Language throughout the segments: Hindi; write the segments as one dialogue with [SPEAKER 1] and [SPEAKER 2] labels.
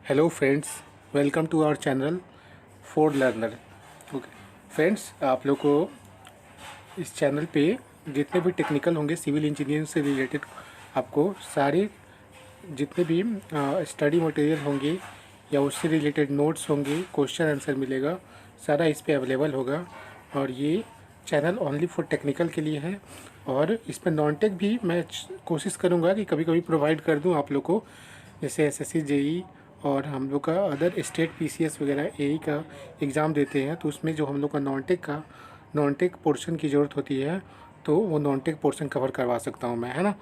[SPEAKER 1] Hello friends, welcome to our channel for learner. Okay friends, आप लोग को इस चैनल पे जितने भी टेक्निकल होंगे सिविल इंजीनियरिंग से रिलेटेड, आपको सारे जितने भी स्टडी मटेरियल होंगे या उससे रिलेटेड नोट्स होंगे, क्वेश्चन आंसर मिलेगा, सारा इस पे अवेलेबल होगा। और ये चैनल ओनली फॉर टेक्निकल के लिए है। और इसमें नॉन टेक भी मैं कोशिश करूँगा कि कभी कभी प्रोवाइड कर दूँ आप लोग को, जैसे एसएससी जेई और हम लोग का अदर स्टेट पीसीएस वगैरह एई का एग्ज़ाम देते हैं, तो उसमें जो हम लोग का नॉन टेक पोर्शन की ज़रूरत होती है, तो वो नॉन टेक पोर्शन कवर करवा सकता हूँ मैं, है ना।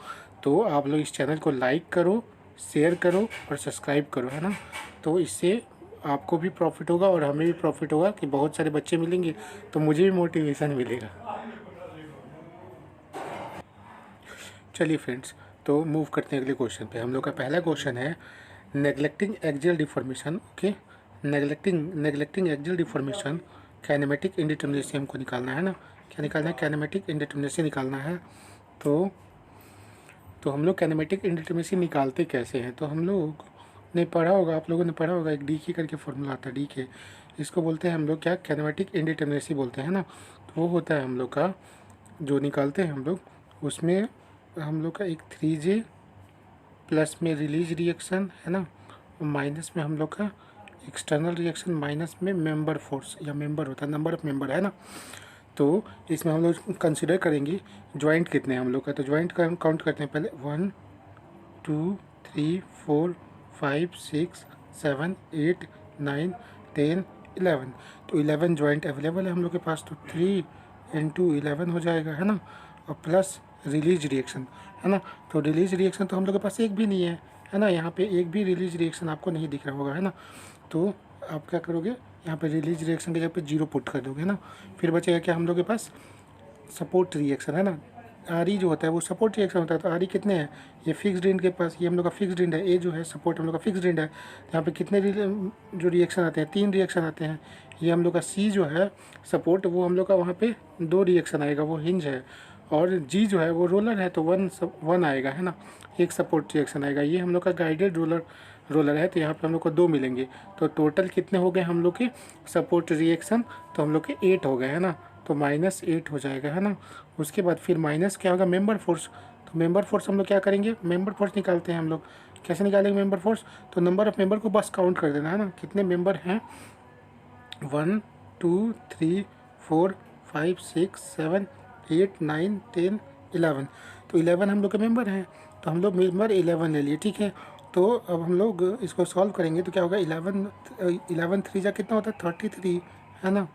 [SPEAKER 1] तो आप लोग इस चैनल को लाइक करो, शेयर करो और सब्सक्राइब करो, है ना। तो इससे आपको भी प्रॉफिट होगा और हमें भी प्रॉफिट होगा कि बहुत सारे बच्चे मिलेंगे, तो मुझे भी मोटिवेशन मिलेगा। चलिए फ्रेंड्स, तो मूव करते हैं अगले क्वेश्चन पे। हम लोग का पहला क्वेश्चन है neglecting axial deformation. Okay, neglecting axial deformation kinematic indeterminacy हमको निकालना है ना। क्या निकालना है? काइनेमेटिक इंडिटरमिनेसी निकालना है। तो हम लोग काइनेमेटिक इंडिटरमिनेसी निकालते कैसे हैं? तो हम लोग ने पढ़ा होगा, आप लोगों ने पढ़ा होगा, एक डी के करके फॉर्मूला आता है, डी के। इसको बोलते हैं हम लोग क्या? काइनेमेटिक इंडिटरमिनेसी बोलते हैं ना। तो वो होता है हम लोग का जो निकालते हैं हम लोग, उसमें हम लोग का एक 3J प्लस में रिलीज रिएक्शन है ना, और माइनस में हम लोग का एक्सटर्नल रिएक्शन, माइनस में मेंबर फोर्स या मेंबर होता है, नंबर ऑफ मेंबर, है ना। तो इसमें हम लोग कंसिडर करेंगे जॉइंट कितने हैं हम लोग का। तो जॉइंट का हम काउंट करते हैं पहले, 1 2 3 4 5 6 7 8 9 10 11। तो 11 जॉइंट अवेलेबल है हम लोग के पास। तो 3 × 11 हो जाएगा, है ना। और प्लस रिलीज रिएक्शन, है ना। तो रिलीज रिएक्शन तो हम लोग के पास एक भी नहीं है ना। यहाँ पे एक भी रिलीज रिएक्शन आपको नहीं दिख रहा होगा, है ना। तो आप क्या करोगे, यहाँ पे रिलीज रिएक्शन की जगह पे 0 पुट कर दोगे, है ना। फिर बचेगा क्या हम लोग के पास? सपोर्ट रिएक्शन, है ना। आर ई जो होता है वो सपोर्ट रिएक्शन होता है। तो आर ई कितने हैं? ये फिक्स्ड एंड के पास, ये हम लोग का फिक्स्ड एंड है, ए जो है सपोर्ट हम लोग का फिक्स्ड एंड है। तो यहाँ पे कितने जो रिएक्शन आते हैं? 3 रिएक्शन आते हैं। ये हम लोग का सी जो है सपोर्ट, वो हम लोग का वहाँ पे 2 रिएक्शन आएगा, वो हिंज है। और जी जो है वो रोलर है, तो 1 आएगा, है ना। एक सपोर्ट रिएक्शन आएगा। ये हम लोग का गाइडेड रोलर है, तो यहाँ पे हम लोग को 2 मिलेंगे। तो टोटल कितने हो गए हम लोग के सपोर्ट रिएक्शन? तो हम लोग के 8 हो गए, है ना। तो -8 हो जाएगा, है ना। उसके बाद फिर माइनस क्या होगा? Member force. तो मेंबर फोर्स हम लोग क्या करेंगे? मेंबर फोर्स निकालते हैं हम लोग। कैसे निकालेंगे मेंबर फोर्स? तो नंबर ऑफ मेंबर को बस काउंट कर देना, है ना। कितने मेंबर हैं? 1 2 3 4 5 6 7 8 9 10 11। तो 11 हम लोग के मेंबर हैं, तो हम लोग मेंबर 11 ले लिए, ठीक है। तो अब हम लोग इसको सॉल्व करेंगे तो क्या होगा? 11 3 जा कितना होता है? 33, है ना।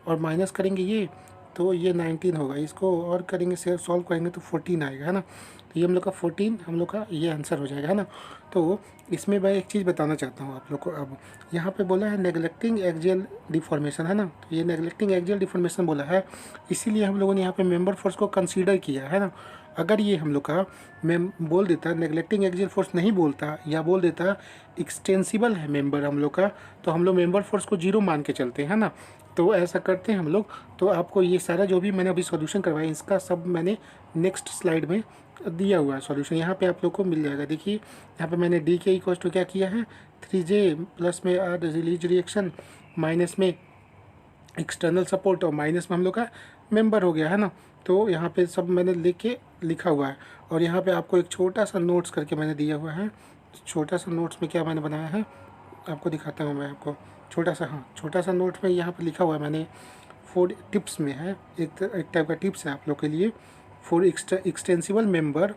[SPEAKER 1] और माइनस करेंगे ये, तो ये 19 होगा। इसको और करेंगे, से सॉल्व करेंगे तो 14 आएगा, है ना। तो ये हम लोग का 14 हम लोग का ये आंसर हो जाएगा, है ना। तो इसमें मैं एक चीज़ बताना चाहता हूँ आप लोग को। अब यहाँ पे बोला है नेग्लेक्टिंग एक्सियल डिफॉर्मेशन, है ना। तो ये नेग्लेक्टिंग एक्सियल डिफॉर्मेशन बोला है, इसीलिए हम लोगों ने यहाँ पे मेंबर फोर्स को कंसीडर किया है ना। अगर ये हम लोग का मैं बोल देता नेग्लेक्टिंग एक्सियल फोर्स नहीं बोलता, या बोल देता एक्सटेंसिबल है मेंबर हम लोग का, तो हम लोग मेंबर फोर्स को 0 मान के चलते हैं ना। तो ऐसा करते हैं हम लोग। तो आपको ये सारा जो भी मैंने अभी सॉल्यूशन करवाया, इसका सब मैंने नेक्स्ट स्लाइड में दिया हुआ है सॉल्यूशन, यहाँ पे आप लोग को मिल जाएगा। देखिए यहाँ पे मैंने डी के इक्वल टू क्या किया है? 3J प्लस में रिलीज रिएक्शन, माइनस में एक्सटर्नल सपोर्ट, और माइनस में हम लोग का मेंबर हो गया, है ना। तो यहाँ पे सब मैंने लिखा हुआ है। और यहाँ पे आपको एक छोटा सा नोट्स करके मैंने दिया हुआ है। छोटा सा नोट्स में क्या मैंने बनाया है आपको दिखाता हूँ मैं आपको। छोटा सा, हाँ, छोटा सा नोट में यहाँ पे लिखा हुआ है मैंने, 4 टिप्स में है, एक टाइप का टिप्स है आप लोग के लिए। फॉर एक्सटेंसिबल मेंबर,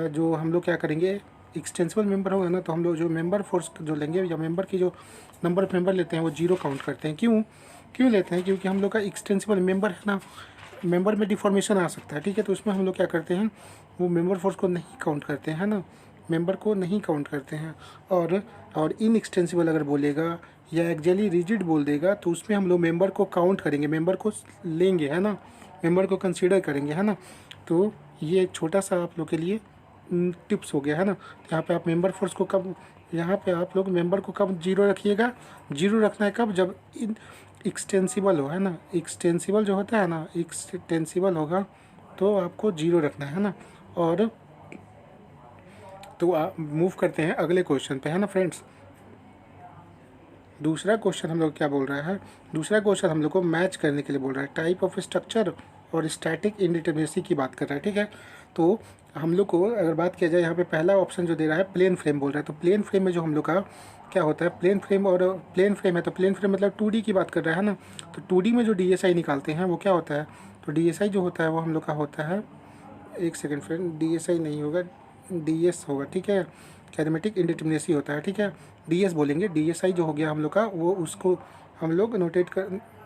[SPEAKER 1] जो हम लोग क्या करेंगे, एक्सटेंसिबल मेंबर होगा ना, तो हम लोग जो मेंबर फोर्स जो लेंगे या मेंबर की जो नंबर ऑफ मेंबर लेते हैं वो 0 काउंट करते हैं। क्यों लेते हैं? क्योंकि हम लोग का एक्सटेंसिबल मेंबर है ना, मेंबर में डिफॉर्मेशन आ सकता है, ठीक है। तो उसमें हम लोग क्या करते हैं, वो मेंबर फोर्स को नहीं काउंट करते हैं, है ना। मेंबर को नहीं काउंट करते हैं। और इनएक्सटेंसिबल अगर बोलेगा या एक्जेली रिजिड बोल देगा, तो उसमें हम लोग मेंबर को काउंट करेंगे, मेंबर को लेंगे, है ना। मेंबर को कंसीडर करेंगे, है ना। तो ये एक छोटा सा आप लोग के लिए टिप्स हो गया, है ना। यहाँ पे आप मेंबर फोर्स को कब, यहाँ पे आप लोग मेंबर को कब 0 रखिएगा? 0 रखना है कब? जब इन एक्सटेंसिबल हो, है ना। एक्सटेंसिबल जो होता है ना, एक्सटेंसिबल होगा तो आपको 0 रखना है ना। और तो आप मूव करते हैं अगले क्वेश्चन पे, है ना फ्रेंड्स। दूसरा क्वेश्चन हम लोग क्या बोल रहा है, दूसरा क्वेश्चन हम लोग को मैच करने के लिए बोल रहा है, टाइप ऑफ स्ट्रक्चर और स्टैटिक इंडिटरमिनेसी की बात कर रहा है, ठीक है। तो हम लोग को अगर बात किया जाए, यहाँ पे पहला ऑप्शन जो दे रहा है प्लेन फ्रेम बोल रहा है, तो प्लेन फ्रेम में जो हम लोग का क्या होता है, प्लेन फ्रेम और प्लेन फ्रेम है, तो प्लेन फ्रेम मतलब 2D की बात कर रहा है ना। तो 2D में जो DSI निकालते हैं वो क्या होता है, तो DSI जो होता है वो हम लोग का होता है, एक सेकेंड फ्रेंड, DSI नहीं होगा, DS होगा, ठीक है। कैनेमेटिक इंडिटरमिनेसी होता है, ठीक है। DS बोलेंगे, DSI जो हो गया हम लोग का, वो उसको हम लोग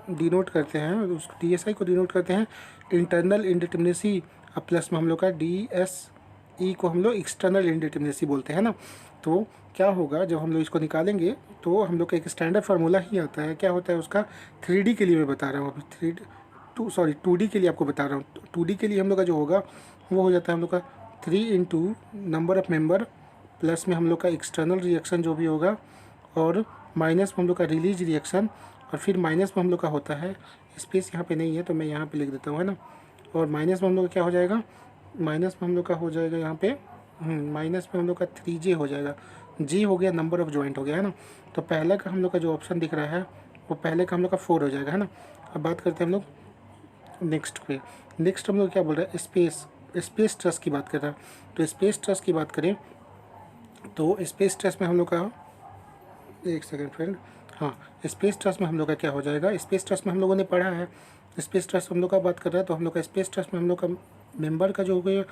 [SPEAKER 1] डिनोट करते हैं, उस DSI को डिनोट करते हैं इंटरनल इंडिटरमिनेसी, अब प्लस में हम लोग का DSE को हम लोग एक्सटर्नल इंडिटरमिनेसी बोलते हैं ना। तो क्या होगा जब हम लोग इसको निकालेंगे, तो हम लोग का एक स्टैंडर्ड फार्मूला ही आता है, क्या होता है उसका, 3D के लिए मैं बता रहा हूँ अभी, 2D के लिए आपको बता रहा हूँ। 2D के लिए हम लोग का जो होगा वो हो जाता है हम लोग का 3 into number of member, plus में हम लोग का एक्सटर्नल रिएक्शन जो भी होगा, और माइनस में हम लोग का रिलीज रिएक्शन, और फिर माइनस में हम लोग का होता है, स्पेस यहाँ पे नहीं है तो मैं यहाँ पे लिख देता हूँ, है ना। और माइनस में हम लोग का क्या हो जाएगा, माइनस में हम लोग का हो जाएगा यहाँ पे, माइनस में हम लोग का 3J हो जाएगा, G हो गया नंबर ऑफ जॉइंट हो गया, है ना। तो पहले का हम लोग का जो ऑप्शन दिख रहा है वो पहले का हम लोग का 4 हो जाएगा, है ना। अब बात करते हैं हम लोग नेक्स्ट पे। नेक्स्ट हम लोग क्या बोल रहे हैं, स्पेस ट्रस्ट की बात कर रहा है। तो स्पेस ट्रस्ट की बात करें तो स्पेस ट्रस्ट में हम लोग का, एक सेकेंड फ्रेंड, हाँ, स्पेस ट्रस्ट में हम लोग का क्या हो जाएगा, स्पेस ट्रस्ट में हम लोगों ने पढ़ा है, स्पेस ट्रस्ट हम लोग का बात कर रहा है, तो हम लोग का स्पेस ट्रस्ट में हम लोग का मेंबर का जो हो गया,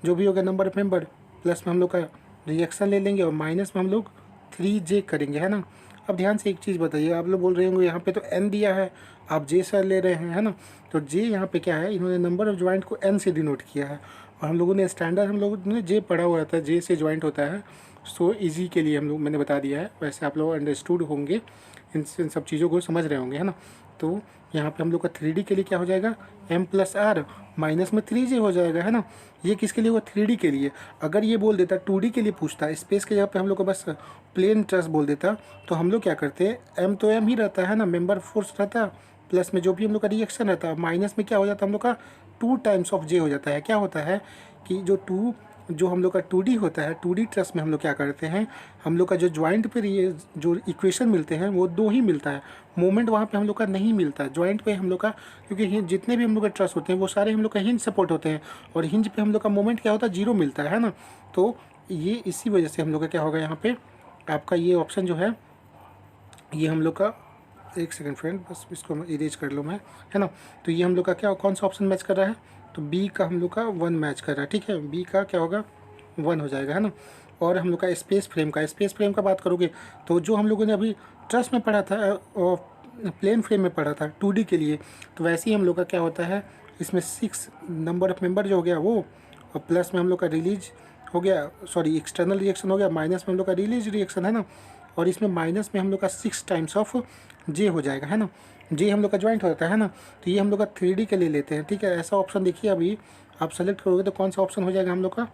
[SPEAKER 1] जो भी होगा नंबर ऑफ मेंबर, प्लस में हम लोग का रिएक्शन ले लेंगे, और माइनस में हम लोग 3J करेंगे, है ना। अब ध्यान से एक चीज़ बताइए, आप लोग बोल रहे होंगे यहाँ पे तो N दिया है, आप J सर ले रहे हैं, है ना। तो J यहाँ पे क्या है, इन्होंने नंबर ऑफ ज्वाइंट को N से डिनोट किया है, और हम लोगों ने स्टैंडर्ड, हम लोगों ने J पढ़ा हुआ था, J से ज्वाइंट होता है, सो इजी के लिए हम लोग, मैंने बता दिया है, वैसे आप लोग अंडरस्टूड होंगे, इन सब चीज़ों को समझ रहे होंगे, है ना। तो यहाँ पे हम लोग का 3D के लिए क्या हो जाएगा, M+R, माइनस में 3J हो जाएगा, है ना। ये किसके लिए हुआ, 3D के लिए। अगर ये बोल देता 2D के लिए पूछता, स्पेस के जगह पे हम लोग को बस प्लेन ट्रस्ट बोल देता, तो हम लोग क्या करते, M तो M ही रहता है ना, मेंबर फोर्स रहता, प्लस में जो भी हम लोग का रिएक्शन रहता है, माइनस में क्या हो जाता है हम लोग का 2 टाइम्स ऑफ J हो जाता है। क्या होता है कि जो हम लोग का 2D होता है, 2D ट्रस्ट में हम लोग क्या करते हैं, हम लोग का जो ज्वाइंट पे ये जो इक्वेशन मिलते हैं वो 2 ही मिलता है, मोमेंट वहाँ पे हम लोग का नहीं मिलता है ज्वाइंट पे हम लोग का, क्योंकि जितने भी हम लोग का ट्रस्ट होते हैं वो सारे हम लोग का हिंज सपोर्ट होते हैं, और हिंज पे हम लोग का मोमेंट क्या होता है, 0 मिलता है ना। तो ये इसी वजह से हम लोग का क्या होगा यहाँ पे, आपका ये ऑप्शन जो है, ये हम लोग का, एक सेकंड फ्रेंड, बस इसको इरेज कर लो मैं, है ना। तो ये हम लोग का क्या, कौन सा ऑप्शन मैच कर रहा है, तो बी का हम लोग का 1 मैच कर रहा है, ठीक है, बी का क्या होगा, 1 हो जाएगा, है ना। और हम लोग का स्पेस फ्रेम का बात करोगे, तो जो हम लोगों ने अभी ट्रस्ट में पढ़ा था और प्लेन फ्रेम में पढ़ा था 2D के लिए, तो वैसे ही हम लोग का क्या होता है, इसमें 6 नंबर ऑफ मेंबर जो हो गया वो, और प्लस में हम लोग का रिलीज हो गया, सॉरी एक्सटर्नल रिएक्शन हो गया, माइनस में हम लोग का रिलीज रिएक्शन, है ना। और इसमें माइनस में हम लोग का 6 टाइम्स ऑफ J हो जाएगा, है ना। J हम लोग का ज्वाइंट होता है ना। तो ये हम लोग का 3D के लिए लेते हैं, ठीक है। ऐसा ऑप्शन देखिए, अभी आप सेलेक्ट करोगे तो कौन सा ऑप्शन हो जाएगा हम लोग का,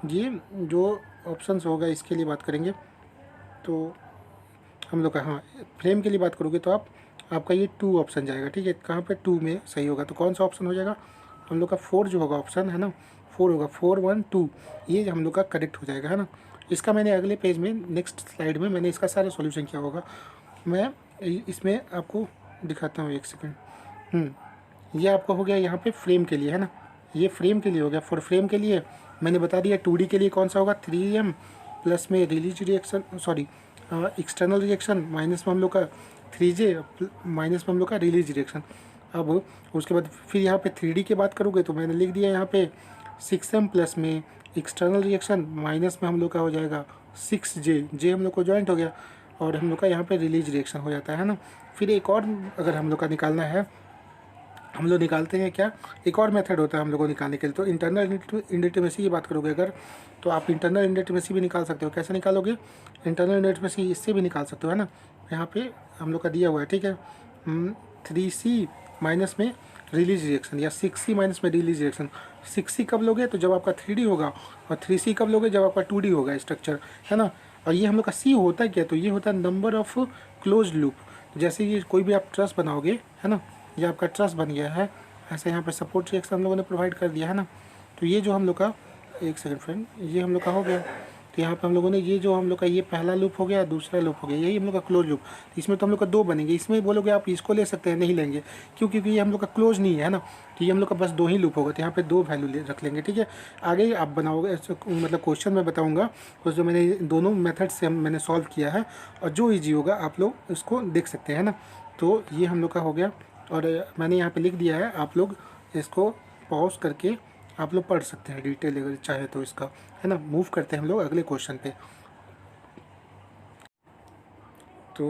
[SPEAKER 1] ये जो ऑप्शन होगा इसके लिए बात करेंगे, तो हम लोग का, हाँ, फ्रेम के लिए बात करोगे तो आपका ये 2 ऑप्शन जाएगा, ठीक है। कहाँ पे 2 में सही होगा, तो कौन सा ऑप्शन हो जाएगा, हम लोग का 4 जो होगा ऑप्शन, है ना, 4 होगा, 4 1 2, ये हम लोग का करेक्ट हो जाएगा, है ना। इसका मैंने अगले पेज में, नेक्स्ट स्लाइड में मैंने इसका सारा सॉल्यूशन किया होगा, मैं इसमें आपको दिखाता हूँ, एक सेकेंड। ये आपका हो गया यहाँ पे फ्रेम के लिए, है ना, ये फ्रेम के लिए हो गया। फॉर फ्रेम के लिए मैंने बता दिया 2D के लिए कौन सा होगा, 3M, प्लस में release reaction, sorry external reaction, minus में हम लोग का 3J, माइनस में हम लोग का रिलीज रिएक्शन। अब उसके बाद फिर यहाँ पे 3D की बात करोगे तो मैंने लिख दिया यहाँ पे 6M, प्लस में एक्सटर्नल रिएक्शन, माइनस में हम लोग का हो जाएगा 6J हम लोग को ज्वाइंट हो गया, और हम लोग का यहाँ पे रिलीज रिएक्शन हो जाता है ना। फिर एक और अगर हम लोग का निकालना है, हम लोग निकालते हैं क्या, एक और मेथड होता है हम लोग को निकालने के लिए। तो इंटरनल इंडिटरमिनेसी की बात करोगे अगर, तो आप इंटरनल इंडिटरमिनेसी भी निकाल सकते हो। कैसे निकालोगे, इंटरनल इंडिटरमिनेसी इससे भी निकाल सकते हो, है ना। यहाँ पे हम लोग का दिया हुआ है, ठीक है, 3C माइनस में रिलीज रिएक्शन, या 6C माइनस में रिलीज रिएक्शन। 6C कब लोगे, तो जब आपका 3D होगा, और 3C कब लोगे, जब आपका 2D होगा स्ट्रक्चर, है ना। और ये हम लोग का C होता है क्या, तो ये होता है नंबर ऑफ क्लोज लूप। जैसे ये कोई भी आप ट्रस्ट बनाओगे, है ना, ये आपका ट्रस्ट बन गया है, ऐसे यहाँ पे सपोर्ट रिएक्शन हम लोगों ने प्रोवाइड कर दिया, है ना। तो ये जो हम लोग का, एक सेकंड फ्रेंड, ये हम लोग का हो गया। तो यहाँ पे हम लोगों ने ये जो हम लोग का ये पहला लूप हो गया, दूसरा लूप हो गया, यही हम लोग का क्लोज लूप। तो इसमें तो हम लोग का 2 बनेंगे। इसमें बोलोगे आप इसको ले सकते हैं, नहीं लेंगे क्योंकि ये हम लोग का क्लोज नहीं है ना, तो ये हम लोग का बस 2 ही लूप होगा। तो यहाँ पे 2 वैल्यू रख लेंगे, ठीक है। आगे आप बनाओगे मतलब क्वेश्चन में बताऊँगा उस जो मैंने दोनों मेथड से मैंने सॉल्व किया है, और जो ईजी होगा आप लोग इसको देख सकते हैं ना। तो ये हम लोग का हो गया, और मैंने यहाँ पे लिख दिया है, आप लोग इसको पॉज करके आप लोग पढ़ सकते हैं डिटेल अगर चाहे तो इसका, है ना। मूव करते हैं हम लोग अगले क्वेश्चन पे। तो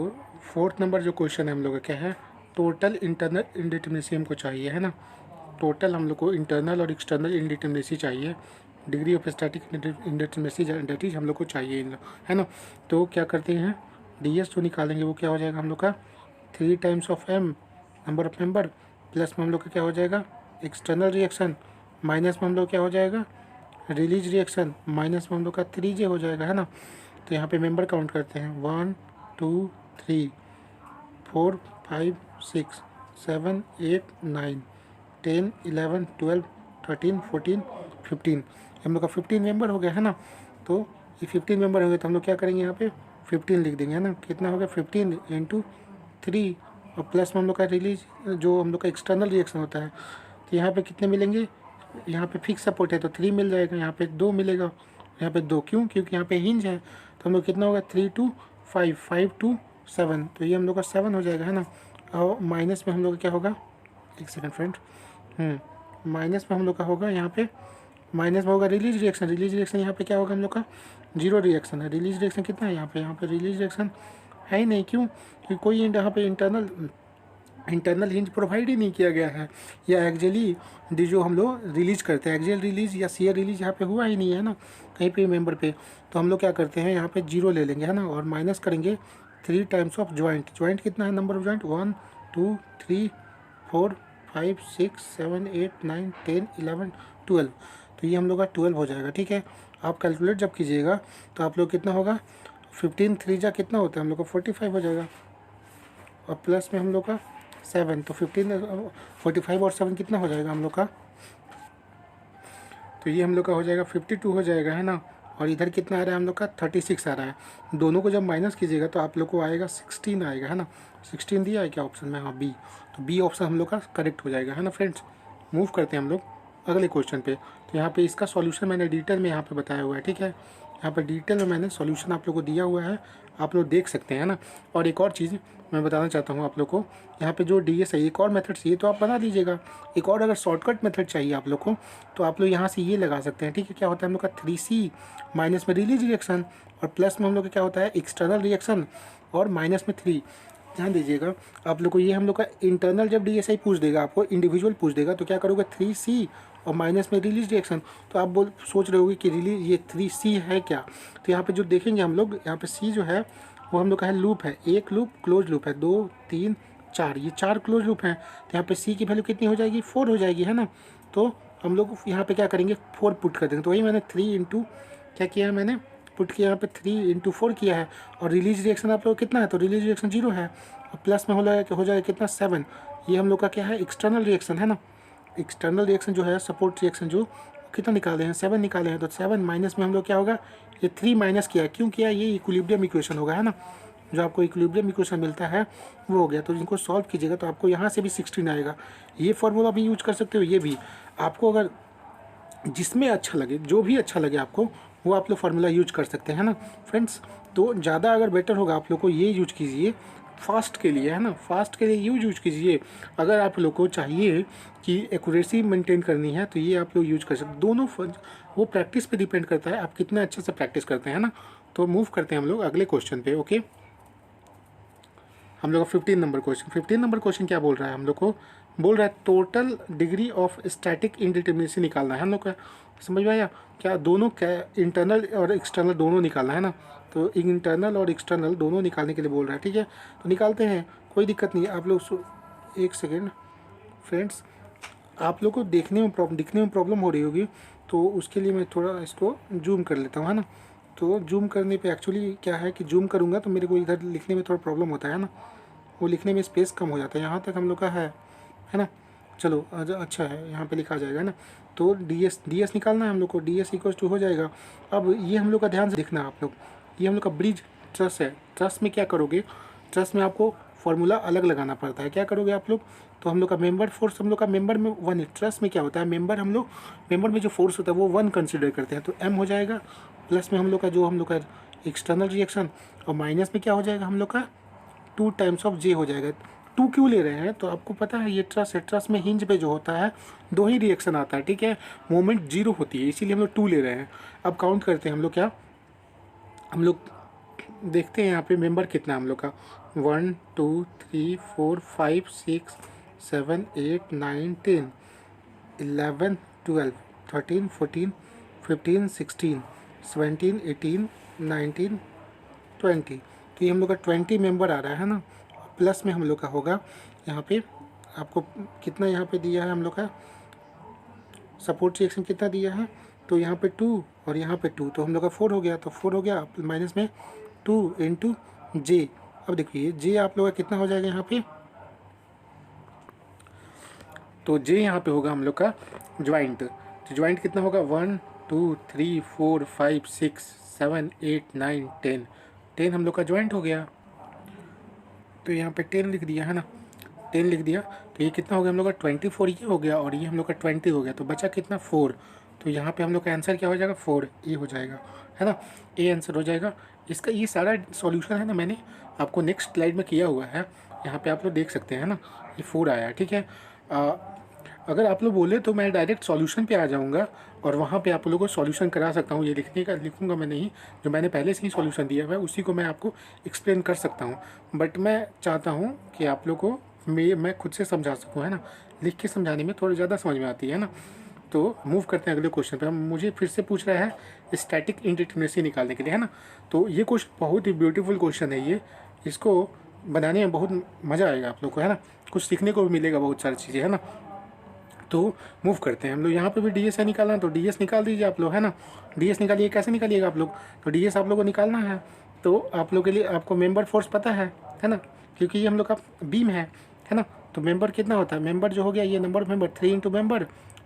[SPEAKER 1] 4th नंबर जो क्वेश्चन है हम लोग का क्या है, टोटल इंटरनल इंडिटरमिनेसी हमको चाहिए, है ना। टोटल हम लोग को इंटरनल और एक्सटर्नल इंडिटरमिनेसी चाहिए, degree of static indeterminacy that is हम लोग को चाहिए, है ना। तो क्या करते हैं, ds जो निकालेंगे वो क्या हो जाएगा हम लोग का 3 times of m number of member, plus में हम लोग का क्या हो जाएगा एक्सटर्नल रिएक्शन, माइनस में हम लोग क्या हो जाएगा रिलीज रिएक्शन, माइनस में हम लोग का 3j हो जाएगा, है ना। तो यहाँ पे मेंबर काउंट करते हैं 1 2 3 4 5 6 7 8 9 10 11 12 13 14 15, हम लोग का 15 मेंबर हो गया, है ना। तो ये 15 मेंबर हो गए तो हम लोग क्या करेंगे यहाँ पे 15 लिख देंगे, है ना। कितना हो गया 15 इंटू 3, और प्लस में हम लोग का रिलीज जो हम लोग का एक्सटर्नल रिएक्शन होता है, तो यहाँ पे कितने मिलेंगे, यहाँ पे फिक्स सपोर्ट है तो 3 मिल जाएगा, यहाँ पे 2 मिलेगा, यहाँ पे 2 क्यों, क्योंकि यहाँ पे हिंज है। तो हम लोग कितना होगा 3 to 5 5 to 7, तो ये हम लोग का 7 हो जाएगा, है ना। और माइनस में हम लोग का क्या होगा, एक सेकंड फ्रेंड, माइनस में हम लोग का होगा यहाँ पे, माइनस में होगा रिलीज रिएक्शन, रिलीज रिएक्शन यहाँ पे क्या होगा हम लोग का 0 रिएक्शन है। रिलीज रिएक्शन कितना है यहाँ पे रिलीज रिएक्शन है ही नहीं, क्यों, क्योंकि कोई यहाँ पे इंटरनल हिंज प्रोवाइड ही नहीं किया गया है, या एक्चुअली जो हम लोग रिलीज करते हैं एक्सियल रिलीज या शियर रिलीज यहाँ पे हुआ ही नहीं है ना कहीं पे मेंबर पे। तो हम लोग क्या करते हैं यहाँ पे 0 ले लेंगे, है ना, और माइनस करेंगे 3 टाइम्स ऑफ ज्वाइंट। ज्वाइंट कितना है नंबर ऑफ ज्वाइंट 1 2 3 4 5 6 7 8 9 10 11 12, तो ये हम लोग का 12 हो जाएगा, ठीक है। आप कैलकुलेट जब कीजिएगा तो आप लोग कितना होगा 15 3 जा कितना होता है हम लोग का 45 हो जाएगा, और प्लस में हम लोग का 7, तो 15 45 और 7 कितना हो जाएगा हम लोग का, तो ये हम लोग का हो जाएगा 52 हो जाएगा, है ना। और इधर कितना आ रहा है हम लोग का 36 आ रहा है। दोनों को जब माइनस कीजिएगा तो आप लोग को आएगा 16 आएगा, है ना। 16 दिया है क्या ऑप्शन में, हाँ बी, तो बी ऑप्शन हम लोग का करेक्ट हो जाएगा, है ना फ्रेंड्स। मूव करते हैं हम लोग अगले क्वेश्चन पे। तो यहाँ पे इसका सॉल्यूशन मैंने डिटेल में यहाँ पे बताया हुआ है, ठीक है। यहाँ पर डिटेल में मैंने सॉल्यूशन आप लोग को दिया हुआ है, आप लोग देख सकते हैं ना। और एक और चीज़ मैं बताना चाहता हूँ आप लोग को, यहाँ पे जो डी एस है एक और मेथड चाहिए तो आप बना दीजिएगा। एक और अगर शॉर्टकट मेथड चाहिए आप लोग को तो आप लोग यहाँ से ये लगा सकते हैं, ठीक है। क्या होता है हम लोग का 3C माइनस में रिलीज रिएक्शन, और प्लस में हम लोग का क्या होता है एक्सटर्नल रिएक्शन, और माइनस में 3। ध्यान दीजिएगा आप लोग को, ये हम लोग का इंटरनल जब DSI पूछ देगा आपको, इंडिविजुअल पूछ देगा तो क्या करोगे 3C और माइनस में रिलीज रिएक्शन। तो आप सोच रहे होगे कि रिलीज ये 3C है क्या, तो यहाँ पे जो देखेंगे हम लोग यहाँ पे C जो है वो हम लोग का है लूप है, एक लूप क्लोज लूप है, 2 3 4, ये 4 क्लोज लूप हैं। तो यहाँ पे C की वैल्यू कितनी हो जाएगी 4 हो जाएगी, है ना। तो हम लोग यहाँ पे क्या करेंगे 4 पुट कर देंगे, तो वही मैंने 3 इंटू क्या किया है मैंने पुट किया यहाँ पे 3 इंटू 4 किया है, और रिलीज रिएक्शन आप लोग कितना है तो रिलीज रिएक्शन 0 है, और प्लस में हो जाएगा कितना 7, ये हम लोग का क्या है एक्सटर्नल रिएक्शन, है ना। एक्सटर्नल रिएक्शन जो है सपोर्ट रिएक्शन जो कितना निकाले हैं 7 निकाले हैं, तो 7 माइनस में हम लोग क्या होगा ये 3 माइनस किया है, क्यों किया ये इक्विलिब्रियम इक्वेशन होगा, है ना। जो आपको इक्विलिब्रियम इक्वेशन मिलता है वो हो गया, तो इनको सॉल्व कीजिएगा तो आपको यहाँ से भी 16 आएगा। ये फॉर्मूला भी यूज कर सकते हो, ये भी आपको अगर जिसमें अच्छा लगे जो भी अच्छा लगे आपको वो आप लोग फार्मूला यूज कर सकते हैं ना फ्रेंड्स। तो ज़्यादा अगर बेटर होगा आप लोग को ये यूज कीजिए फास्ट के लिए, है ना, फास्ट के लिए यूज कीजिए। अगर आप लोग को चाहिए कि एक्यूरेसी मेंटेन करनी है तो ये आप लोग यूज कर सकते, दोनों वो प्रैक्टिस पे डिपेंड करता है आप कितना अच्छे से प्रैक्टिस करते हैं ना। तो मूव करते हैं हम लोग अगले क्वेश्चन पे। ओके, हम लोग का 15 नंबर क्वेश्चन, 15 नंबर क्वेश्चन क्या बोल रहा है हम लोग को, बोल रहा है total degree of static indeterminacy निकालना है हम लोग का। समझ में आया क्या, दोनों क्या इंटरनल और एक्सटर्नल दोनों निकालना है ना। तो इंटरनल और एक्सटर्नल दोनों निकालने के लिए बोल रहा है, ठीक है। तो निकालते हैं, कोई दिक्कत नहीं है। आप लोग एक सेकेंड फ्रेंड्स, आप लोग को दिखने में प्रॉब्लम हो रही होगी तो उसके लिए मैं थोड़ा इसको जूम कर लेता हूँ, है ना। तो जूम करने पे एक्चुअली क्या है कि जूम करूँगा तो मेरे को इधर लिखने में थोड़ा प्रॉब्लम होता है ना, वो लिखने में स्पेस कम हो जाता है। यहाँ तक हम लोग का है ना। चलो अच्छा है, यहाँ पे लिखा जाएगा ना। तो डी एस निकालना है हम लोग को, डी एस इक्वल टू हो जाएगा। अब ये हम लोग का ध्यान से देखना है आप लोग, ये हम लोग का ब्रिज ट्रस है। ट्रस में क्या करोगे, ट्रस में आपको फॉर्मूला अलग लगाना पड़ता है। क्या करोगे आप लोग, तो हम लोग का मेंबर फोर्स, हम लोग का मेंबर में वन है। ट्रस में क्या होता है, मेंबर हम लोग, मेंबर में जो फोर्स होता है वो वन कंसिडर करते हैं, तो एम हो जाएगा। प्लस में हम लोग का जो हम लोग का एक्सटर्नल रिएक्शन, और माइनस में क्या हो जाएगा हम लोग का 2 टाइम्स ऑफ जे हो जाएगा। 2 क्यों ले रहे हैं, तो आपको पता है ये ट्रस है, ट्रस में हिंज पे जो होता है 2 ही रिएक्शन आता है, ठीक है, मोमेंट 0 होती है, इसीलिए हम लोग 2 ले रहे हैं। अब काउंट करते हैं हम लोग, क्या हम लोग देखते हैं यहाँ पे मेंबर कितना है हम लोग का, 1 2 3 4 5 6 7 8 9 10 11 12 13 14 15 16 17 18 19 20। तो ये हम लोग का 20 मेंबर आ रहा है ना। प्लस में हम लोग का होगा यहाँ पे, आपको कितना यहाँ पे दिया है हम लोग का सपोर्ट रिएक्शन कितना दिया है, तो यहाँ पे 2 और यहाँ पे 2, तो हम लोग का 4 हो गया, तो 4 हो गया माइनस में 2 इंटू जे। अब देखिए जे आप लोग का कितना हो जाएगा यहाँ पे, तो जे यहाँ पे होगा हम लोग का ज्वाइंट। तो ज्वाइंट कितना होगा, 1 2 3 4 5 6 7 8 9 10, 10 हम लोग का ज्वाइंट हो गया। तो यहाँ पे 10 लिख दिया है ना, 10 लिख दिया। तो ये कितना हो गया हम लोग का 24 ये हो गया, और ये हम लोग का 20 हो गया, तो बचा कितना 4। तो यहाँ पे हम लोग का आंसर क्या हो जाएगा, 4 ए हो जाएगा, है ना, ए आंसर हो जाएगा इसका। ये सारा सॉल्यूशन है ना, मैंने आपको नेक्स्ट स्लाइड में किया हुआ है, यहाँ पे आप लोग देख सकते हैं ना, ये 4 आया, ठीक है। अगर आप लोग बोले तो मैं डायरेक्ट सॉल्यूशन पे आ जाऊँगा और वहाँ पे आप लोगों को सॉल्यूशन करा सकता हूँ। ये लिखने का लिखूँगा मैं नहीं, जो मैंने पहले से ही सॉल्यूशन दिया हुआ है उसी को मैं आपको एक्सप्लेन कर सकता हूँ, बट मैं चाहता हूँ कि आप लोग को मैं खुद से समझा सकूँ, है ना। लिख के समझाने में थोड़ी ज़्यादा समझ में आती है ना। तो मूव करते हैं अगले क्वेश्चन पे। हम मुझे फिर से पूछ रहा है स्टैटिक इंडिटरमिनेसी निकालने के लिए, है ना। तो ये क्वेश्चन बहुत ही ब्यूटीफुल क्वेश्चन है ये, इसको बनाने में बहुत मज़ा आएगा आप लोग को, है ना, कुछ सीखने को भी मिलेगा बहुत सारी चीज़ें, है ना। तो मूव करते हैं हम लोग, यहाँ पे भी डी एस है निकालना, तो डी एस निकाल दीजिए आप लोग, है ना। डी एस निकालिए, कैसे निकालिएगा आप लोग, तो डी एस आप लोग को निकालना है। तो आप लोग के लिए आपको मेंबर फोर्स पता है ना, क्योंकि ये हम लोग का बीम है ना। तो मेंबर कितना होता है, मेंबर जो हो गया ये number of member 3 into member,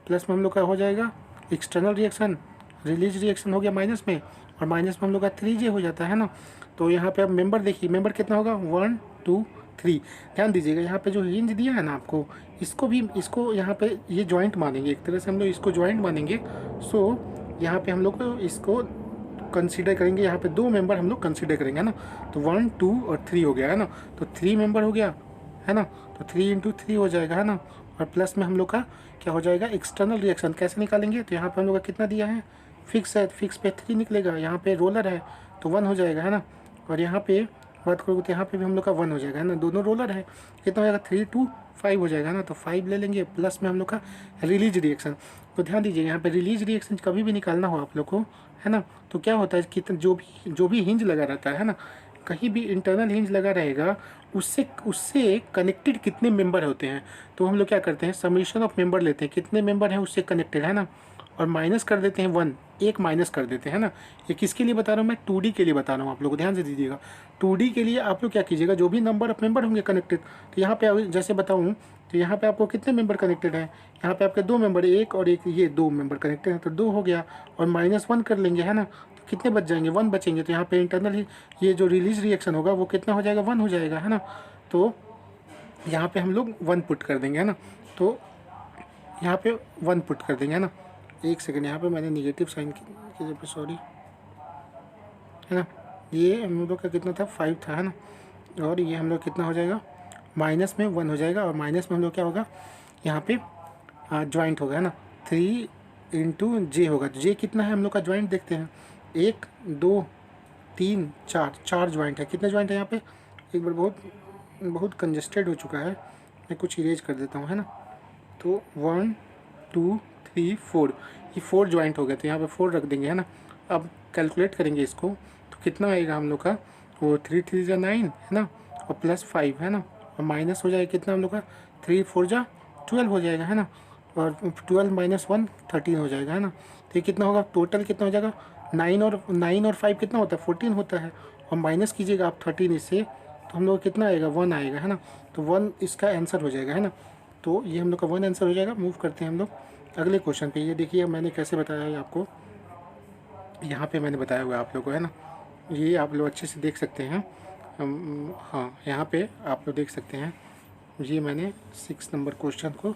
[SPEAKER 1] plus में हम लोग का हो जाएगा एक्सटर्नल रिएक्शन, रिलीज रिएक्शन हो गया माइनस में, और माइनस में हम लोग का 3J हो जाता है ना। तो यहाँ पे अब मेंबर देखिए, मेंबर कितना होगा 1 2 3। ध्यान दीजिएगा यहाँ पे जो हिंज दिया है ना आपको, इसको यहाँ पे ये जॉइंट मानेंगे, एक तरह से हम लोग इसको जॉइंट मानेंगे। सो यहाँ पे हम लोग इसको कंसीडर करेंगे, यहाँ पे 2 मेंबर हम लोग कंसीडर करेंगे, है ना। तो 1 2 और 3 हो गया, है ना। तो 3 मेंबर हो गया, है ना। तो 3 इंटू 3 हो जाएगा, है ना। और प्लस में हम लोग का क्या हो जाएगा एक्सटर्नल रिएक्शन, कैसे निकालेंगे, तो यहाँ पे हम लोग का कितना दिया है, फिक्स है, फिक्स पे 3 निकलेगा, यहाँ पे रोलर है तो 1 हो जाएगा, है ना। और यहाँ पे बात करोगे तो यहाँ पे भी हम लोग का 1 हो जाएगा, है ना, दोनों रोलर है, कितना हो जाएगा 3 2 5 हो जाएगा, है ना। तो 5 ले लेंगे, प्लस में हम लोग का रिलीज रिएक्शन। तो ध्यान दीजिए यहाँ पे रिलीज रिएक्शन कभी भी निकालना हो आप लोग को, है ना, तो क्या होता है कि जो भी हिंज लगा रहता है ना, कहीं भी इंटरनल हिंज लगा रहेगा, उससे उससे कनेक्टेड कितने मेंबर होते हैं, तो हम लोग क्या करते हैं समीशन ऑफ मेंबर लेते हैं, कितने मेंबर हैं उससे कनेक्टेड, है ना, और माइनस कर देते हैं 1, एक माइनस कर देते हैं, है ना। ये किसके लिए बता रहा हूँ मैं, 2D के लिए बता रहा हूँ, आप लोग ध्यान से दीजिएगा। 2D के लिए आप लोग क्या कीजिएगा, जो भी नंबर ऑफ मेंबर होंगे कनेक्टेड, तो यहाँ पे जैसे बताऊँ तो यहाँ पे आपको कितने मेंबर कनेक्टेड हैं, यहाँ पे आपके 2 मेंबर, एक और एक, ये 2 मेंबर कनेक्टेड हैं, तो 2 हो गया, और -1 कर लेंगे, है ना। तो कितने बच जाएंगे, 1 बचेंगे, तो यहाँ पे इंटरनल ये जो रिलीज रिएक्शन होगा वो कितना हो जाएगा, 1 हो जाएगा, है ना। तो यहाँ पे हम लोग 1 पुट कर देंगे, है ना। तो यहाँ पे 1 पुट कर देंगे, है ना। एक सेकेंड, यहाँ पे मैंने निगेटिव साइन की जगह पे, सॉरी, है ना। ये हम लोग का कितना था, 5 था, है ना। और ये हम लोग कितना हो जाएगा, माइनस में 1 हो जाएगा, और माइनस में हम लोग क्या होगा यहाँ पे ज्वाइंट होगा, है ना, 3 इंटू जे होगा। तो जे कितना है हम लोग का ज्वाइंट देखते हैं, 1 2 3 4, 4 ज्वाइंट है। कितने ज्वाइंट है यहाँ पे, एक बार बहुत बहुत कंजस्टेड हो चुका है, मैं कुछ इरेज कर देता हूँ, है ना। तो 1 2 3 4, ये 4 ज्वाइंट हो गए, तो यहाँ पे 4 रख देंगे, है ना। अब कैलकुलेट करेंगे इसको, तो कितना आएगा हम लोग का, वो 3 3 जा 9, है ना, और प्लस 5, है ना, और माइनस हो जाएगा कितना हम लोग का, 3 4 जा 12 हो जाएगा, है ना, और 12 - 1 13 हो जाएगा, है ना। तो ये कितना होगा, टोटल कितना हो जाएगा, 9 और 5 कितना होता है, 14 होता है, और माइनस कीजिएगा आप 13 इससे, तो हम लोग कितना आएगा, 1 आएगा, है ना। तो 1 इसका आंसर हो जाएगा, है ना। तो ये हम लोग का 1 आंसर हो जाएगा। मूव करते हैं हम लोग अगले क्वेश्चन पे। ये देखिए मैंने कैसे बताया है आपको, यहाँ पे मैंने बताया हुआ है आप लोग को, है ना। ये आप लोग अच्छे से देख सकते हैं। हाँ, यहाँ पे आप लोग देख सकते हैं, ये मैंने 6 नंबर क्वेश्चन को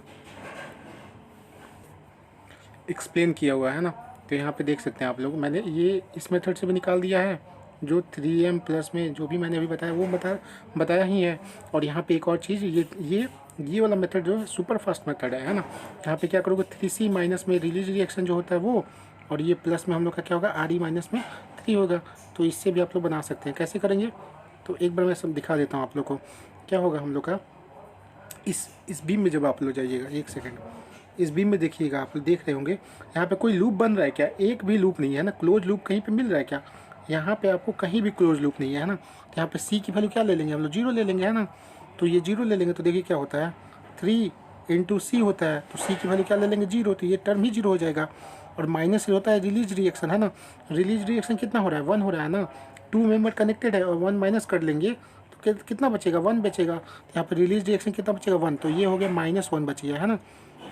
[SPEAKER 1] एक्सप्लेन किया हुआ है ना। तो यहाँ पे देख सकते हैं आप लोग, मैंने ये इस मेथड से भी निकाल दिया है, जो 3m प्लस में जो भी मैंने अभी बताया वो बताया ही है। और यहाँ पे एक और चीज़, ये वाला मेथड जो है सुपर फास्ट मेथड है ना। यहाँ पे क्या करोगे, 3c माइनस में रिलीज रिएक्शन जो होता है वो, और ये प्लस में हम लोग का क्या होगा, Re माइनस में 3 होगा। तो इससे भी आप लोग बना सकते हैं। कैसे करेंगे, तो एक बार मैं सब दिखा देता हूँ आप लोग को। क्या होगा हम लोग का, इस बीम में जब आप लोग जाइएगा, एक सेकेंड, इस बीम में देखिएगा, आप लोग देख रहे होंगे यहाँ पे कोई लूप बन रहा है क्या, एक भी लूप नहीं है ना। क्लोज लूप कहीं पे मिल रहा है क्या, यहाँ पे आपको कहीं भी क्लोज लूप नहीं है ना। तो यहाँ पे सी की वैल्यू क्या ले लेंगे हम लोग, 0 ले लेंगे, है ना। तो ये 0 ले लेंगे तो देखिए क्या होता है, 3 इंटू सी होता है, तो सी की वैल्यू क्या ले लेंगे, 0, तो ये टर्म ही 0 हो जाएगा। और माइनस होता है रिलीज रिएक्शन, है ना। रिलीज रिएक्शन कितना हो रहा है, 1 हो रहा है ना। 2 मेंबर कनेक्टेड है और 1 माइनस कर लेंगे तो कितना बचेगा, 1 बचेगा। तो यहाँ पे रिलीज रिएक्शन कितना बचेगा, 1, तो ये हो गया -1 बच गया, है ना।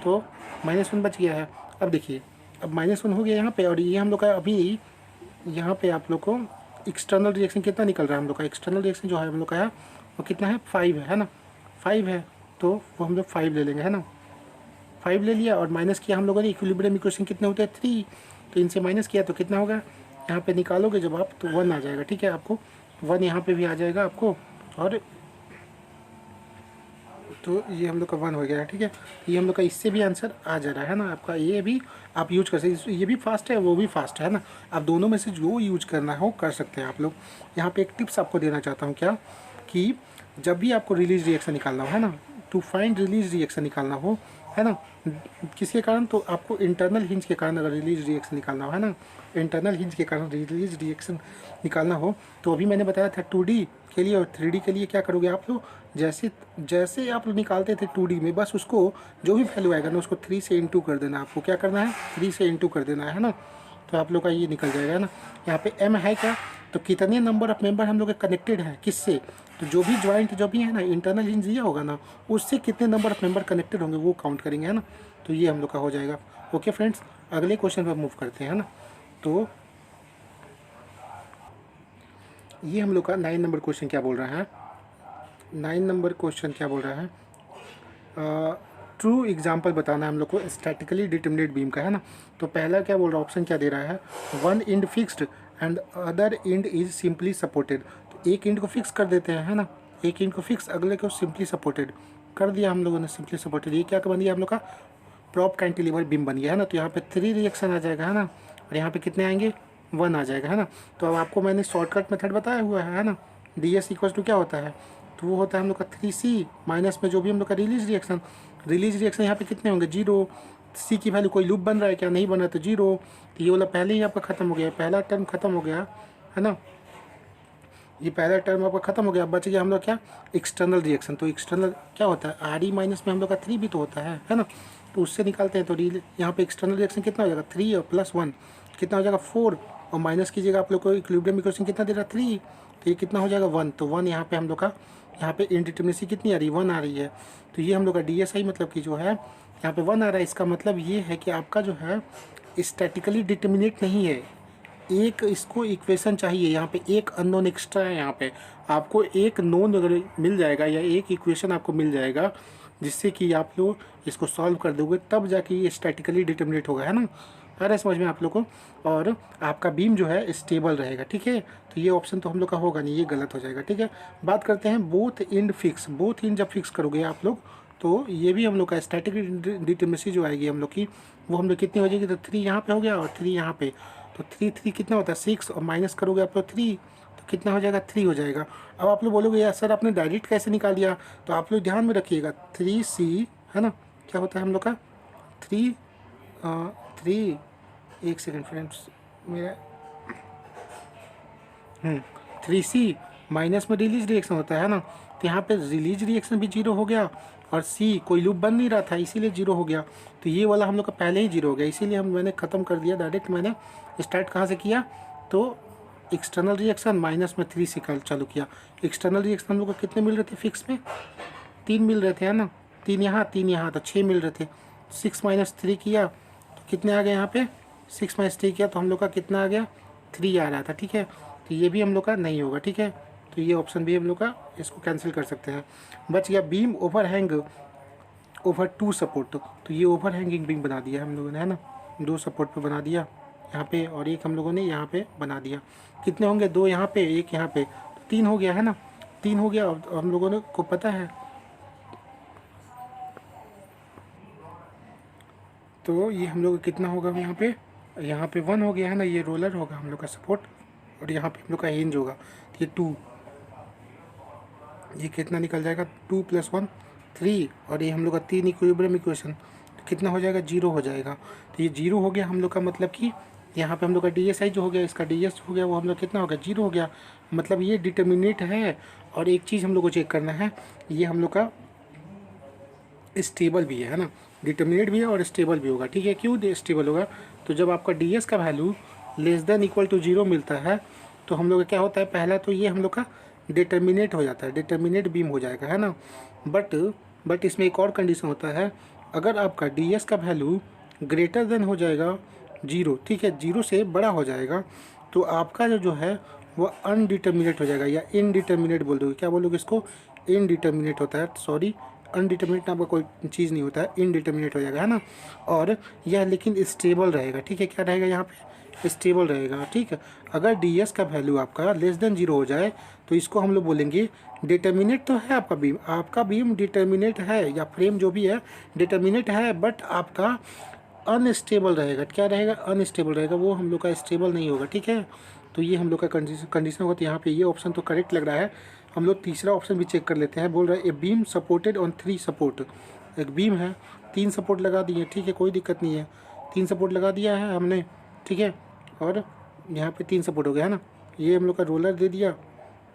[SPEAKER 1] तो -1 बच गया है। अब देखिए, अब -1 हो गया यहाँ पे, और ये हम लोग का अभी यहाँ पे आप लोग को एक्सटर्नल रिएक्शन कितना निकल रहा है हम लोग का, एक्सटर्नल रिएक्शन जो है हम लोग का है वो कितना है, 5 है ना। 5 है तो वो हम लोग 5 ले लेंगे, है ना। 5 ले लिया और माइनस किया हम लोगों ने, इक्विलिब्रियम इक्वेशन कितने होते हैं, 3, तो इनसे माइनस किया तो कितना होगा, यहाँ पे निकालोगे जब आप तो 1 आ जाएगा, ठीक है। आपको 1 यहाँ पे भी आ जाएगा आपको, और तो ये हम लोग का 1 हो गया, ठीक है। ये हम लोग का इससे भी आंसर आ जा रहा है ना आपका, ये भी आप यूज कर सकते हैं। ये भी फास्ट है, वो भी फास्ट है ना। आप दोनों में से जो यूज करना हो कर सकते हैं आप लोग। यहाँ पे एक टिप्स आपको देना चाहता हूँ, क्या कि जब भी आपको रिलीज रिएक्शन निकालना हो, है ना, टू फाइंड रिलीज रिएक्शन निकालना हो, है ना, किसके कारण, तो आपको इंटरनल हिंज के कारण अगर रिलीज रिएक्शन निकालना हो, है ना, इंटरनल हिंज के कारण रिलीज रिएक्शन निकालना हो, तो अभी मैंने बताया था 2D के लिए और 3D के लिए क्या करोगे आप लोग, जैसे जैसे आप लोग निकालते थे 2D में, बस उसको जो भी वैल्यू आएगा ना उसको 3 से इंटू कर देना। आपको क्या करना है, 3 से इंटू कर देना है ना। तो आप लोग का ये निकल जाएगा, है ना। यहाँ पे m है क्या, तो कितने नंबर ऑफ मेंबर हम लोग कनेक्टेड हैं किससे, तो जो भी ज्वाइंट जो भी है ना, इंटरनल हिंज दिया होगा ना, उससे कितने नंबर ऑफ मेंबर कनेक्टेड होंगे वो काउंट करेंगे, है ना। तो ये हम लोग का हो जाएगा। ओके फ्रेंड्स, अगले क्वेश्चन पर मूव करते हैं ना। तो ये हम लोग का 9 नंबर क्वेश्चन क्या बोल रहा है, 9 नंबर क्वेश्चन क्या बोल रहा है, ट्रू एग्जाम्पल बताना है हम लोग को स्टैटिकली डिटर्मिनेट बीम का, है ना। तो पहला क्या बोल रहा है, ऑप्शन क्या दे रहा है, 1 end fixed and other end is simply supported. तो एक इंड को फिक्स कर देते हैं, है ना, एक इंड को फिक्स, अगले को सिंपली सपोर्टेड कर दिया हम लोगों ने, सिंपली सपोर्टेड। ये क्या बन गया हम लोग का, प्रॉप कैंटिलीवर बीम बन गया, है ना। तो यहाँ पे 3 रिएक्शन आ जाएगा, है ना, और यहाँ पे कितने आएंगे, 1 आ जाएगा, है ना। तो अब आपको मैंने शॉर्टकट मेथड बताया हुआ है ना, DS इक्वल टू क्या होता है, तो वो होता है हम लोग का 3C माइनस में जो भी हम लोग का रिलीज रिएक्शन यहाँ पे कितने होंगे, 0। सी की वैल्यू, कोई लूप बन रहा है क्या, नहीं बन रहा, तो 0। तो ये वाला पहले ही आपका खत्म हो गया, पहला टर्म खत्म हो गया, है ना। ये पहला टर्म आपका खत्म हो गया। अब बच गया हम लोग क्या, एक्सटर्नल रिएक्शन। तो एक्सटर्नल क्या होता है, Re माइनस में हम लोग का 3 भी तो होता है ना। तो उससे निकालते हैं। तो यहाँ पे एक्सटर्नल रिएक्शन कितना हो जाएगा, 3 और प्लस 1 कितना हो जाएगा, 4, और माइनस कीजिएगा आप लोग को इक्विलिब्रियम इक्वेशन कितना दे रहा है, 3, तो ये कितना हो जाएगा, 1। तो 1 यहाँ पे हम लोग का, यहाँ पे इंडिटर्मिनेसी कितनी आ रही है, 1 आ रही है। तो ये हम लोग का DSI मतलब कि जो है यहाँ पे 1 आ रहा है। इसका मतलब ये है कि आपका जो है स्टैटिकली डिटर्मिनेट नहीं है, एक इसको इक्वेशन चाहिए। यहाँ पे एक अननोन एक्स्ट्रा है, यहाँ पे आपको एक नोन अगर मिल जाएगा या एक इक्वेशन आपको मिल जाएगा जिससे कि आप लोग इसको सॉल्व कर दोगे, तब जाके ये स्टैटिकली डिटर्मिनेट होगा, है ना। आ रहा है समझ में आप लोग को, और आपका बीम जो है स्टेबल रहेगा, ठीक है। तो ये ऑप्शन तो हम लोग का होगा नहीं, ये गलत हो जाएगा, ठीक है। बात करते हैं both end fix. Both end जब फिक्स करोगे आप लोग, तो ये भी हम लोग का स्टैटिक डिटर्मिनेसी जो आएगी हम लोग की, वो हम लोग कितनी हो जाएगी, तो 3 यहाँ पे हो गया और 3 यहाँ पे, तो 3 कितना होता है, 6, और माइनस करोगे आप लोग 3, तो कितना हो जाएगा, 3 हो जाएगा। अब आप लोग बोलोगे यार सर आपने डायरेक्ट कैसे निकाल दिया, तो आप लोग ध्यान में रखिएगा 3C, है ना, क्या होता है हम लोग का 3 एक सेकेंड फ्रेंड्स मेरा 3C माइनस में रिलीज रिएक्शन होता है ना। तो यहाँ पे रिलीज रिएक्शन भी 0 हो गया, और C कोई लूप बन नहीं रहा था इसीलिए 0 हो गया। तो ये वाला हम लोग का पहले ही 0 हो गया, इसीलिए मैंने ख़त्म कर दिया डायरेक्ट। मैंने स्टार्ट कहाँ से किया, तो एक्सटर्नल रिएक्शन माइनस में 3 से चालू किया। एक्सटर्नल रिएक्शन हम लोग को कितने मिल रहे थे फिक्स में, 3 मिल रहे थे, है ना। 3 यहाँ 3 यहाँ, तो 6 मिल रहे थे। 6 माइनस 3 किया तो कितने आ गए यहाँ पे, 6 माइनस 3 किया तो हम लोग का कितना आ गया, 3 आ रहा था। ठीक है, तो ये भी हम लोग का नहीं होगा। ठीक है, तो ये ऑप्शन भी हम लोग का, इसको कैंसिल कर सकते हैं। बच गया बीम ओवरहैंग ओवर 2 सपोर्ट, तो ये ओवर हैंगिंग बीम बना दिया हम लोगों ने, है ना। 2 सपोर्ट पे बना दिया यहाँ पे, और एक हम लोगों ने यहाँ पे बना दिया। कितने होंगे, 2 यहाँ पे, 1 यहाँ पे, तो 3 हो गया, है ना। 3 हो गया। और हम लोगों ने को पता है, तो ये हम लोग कितना होगा यहाँ पे, 1 हो गया, है ना। ये रोलर होगा हम लोग का सपोर्ट, और यहाँ पे हम लोग का हिंज होगा। तो ये 2, ये कितना निकल जाएगा, 2 + 1 3, और ये हम लोग का 3 इक्विलिब्रियम इक्वेशन, तो कितना हो जाएगा, 0 हो जाएगा। तो ये 0 हो गया हम लोग का, मतलब कि यहाँ पे हम लोग का डी एस आई जो हो गया, इसका डी एस हो गया, वो हम लोग कितना हो गया, 0 हो गया। मतलब ये डिटर्मिनेट है। और एक चीज़ हम लोग को चेक करना है, ये हम लोग का स्टेबल भी है ना। डिटर्मिनेट भी है और स्टेबल भी होगा। ठीक है, क्यों स्टेबल होगा, तो जब आपका डी एस का वैल्यू <= 0 मिलता है, तो हम लोग का क्या होता है, पहला तो ये हम लोग का डिटर्मिनेट हो जाता है, डिटर्मिनेट बीम हो जाएगा, है ना। बट इसमें एक और कंडीशन होता है, अगर आपका डी एस का वैल्यू <= हो जाएगा 0, ठीक है, 0 से बड़ा हो जाएगा, तो आपका जो है वो अनडिटर्मिनेट हो जाएगा, या इनडिटर्मिनेट बोल दोगे, क्या बोलोगे इसको, इनडिटर्मिनेट होता है, सॉरी, अनडिटर्मिनेट नाम का कोई चीज़ नहीं होता है, इनडिटर्मिनेट हो जाएगा, है ना। और यह लेकिन स्टेबल रहेगा। ठीक है, क्या रहेगा यहाँ पे, स्टेबल रहेगा। ठीक है, अगर डी एस का वैल्यू आपका <= 0 हो जाए, तो इसको हम लोग बोलेंगे डिटर्मिनेट तो है आपका बीम डिटर्मिनेट है, या फ्रेम जो भी है डिटर्मिनेट है, बट आपका अनस्टेबल रहेगा। क्या रहेगा, अनस्टेबल रहेगा, वो हम लोग का स्टेबल नहीं होगा। ठीक है, तो ये हम लोग का कंडीशन होता है यहाँ पे। ये ऑप्शन तो करेक्ट लग रहा है। हम लोग तीसरा ऑप्शन भी चेक कर लेते हैं। बोल रहा है a beam supported on 3 support, एक बीम है, 3 सपोर्ट लगा दिए। ठीक है, कोई दिक्कत नहीं है, 3 सपोर्ट लगा दिया है हमने। ठीक है, और यहाँ पे 3 सपोर्ट हो गया, है ना। ये हम लोग का रोलर दे दिया,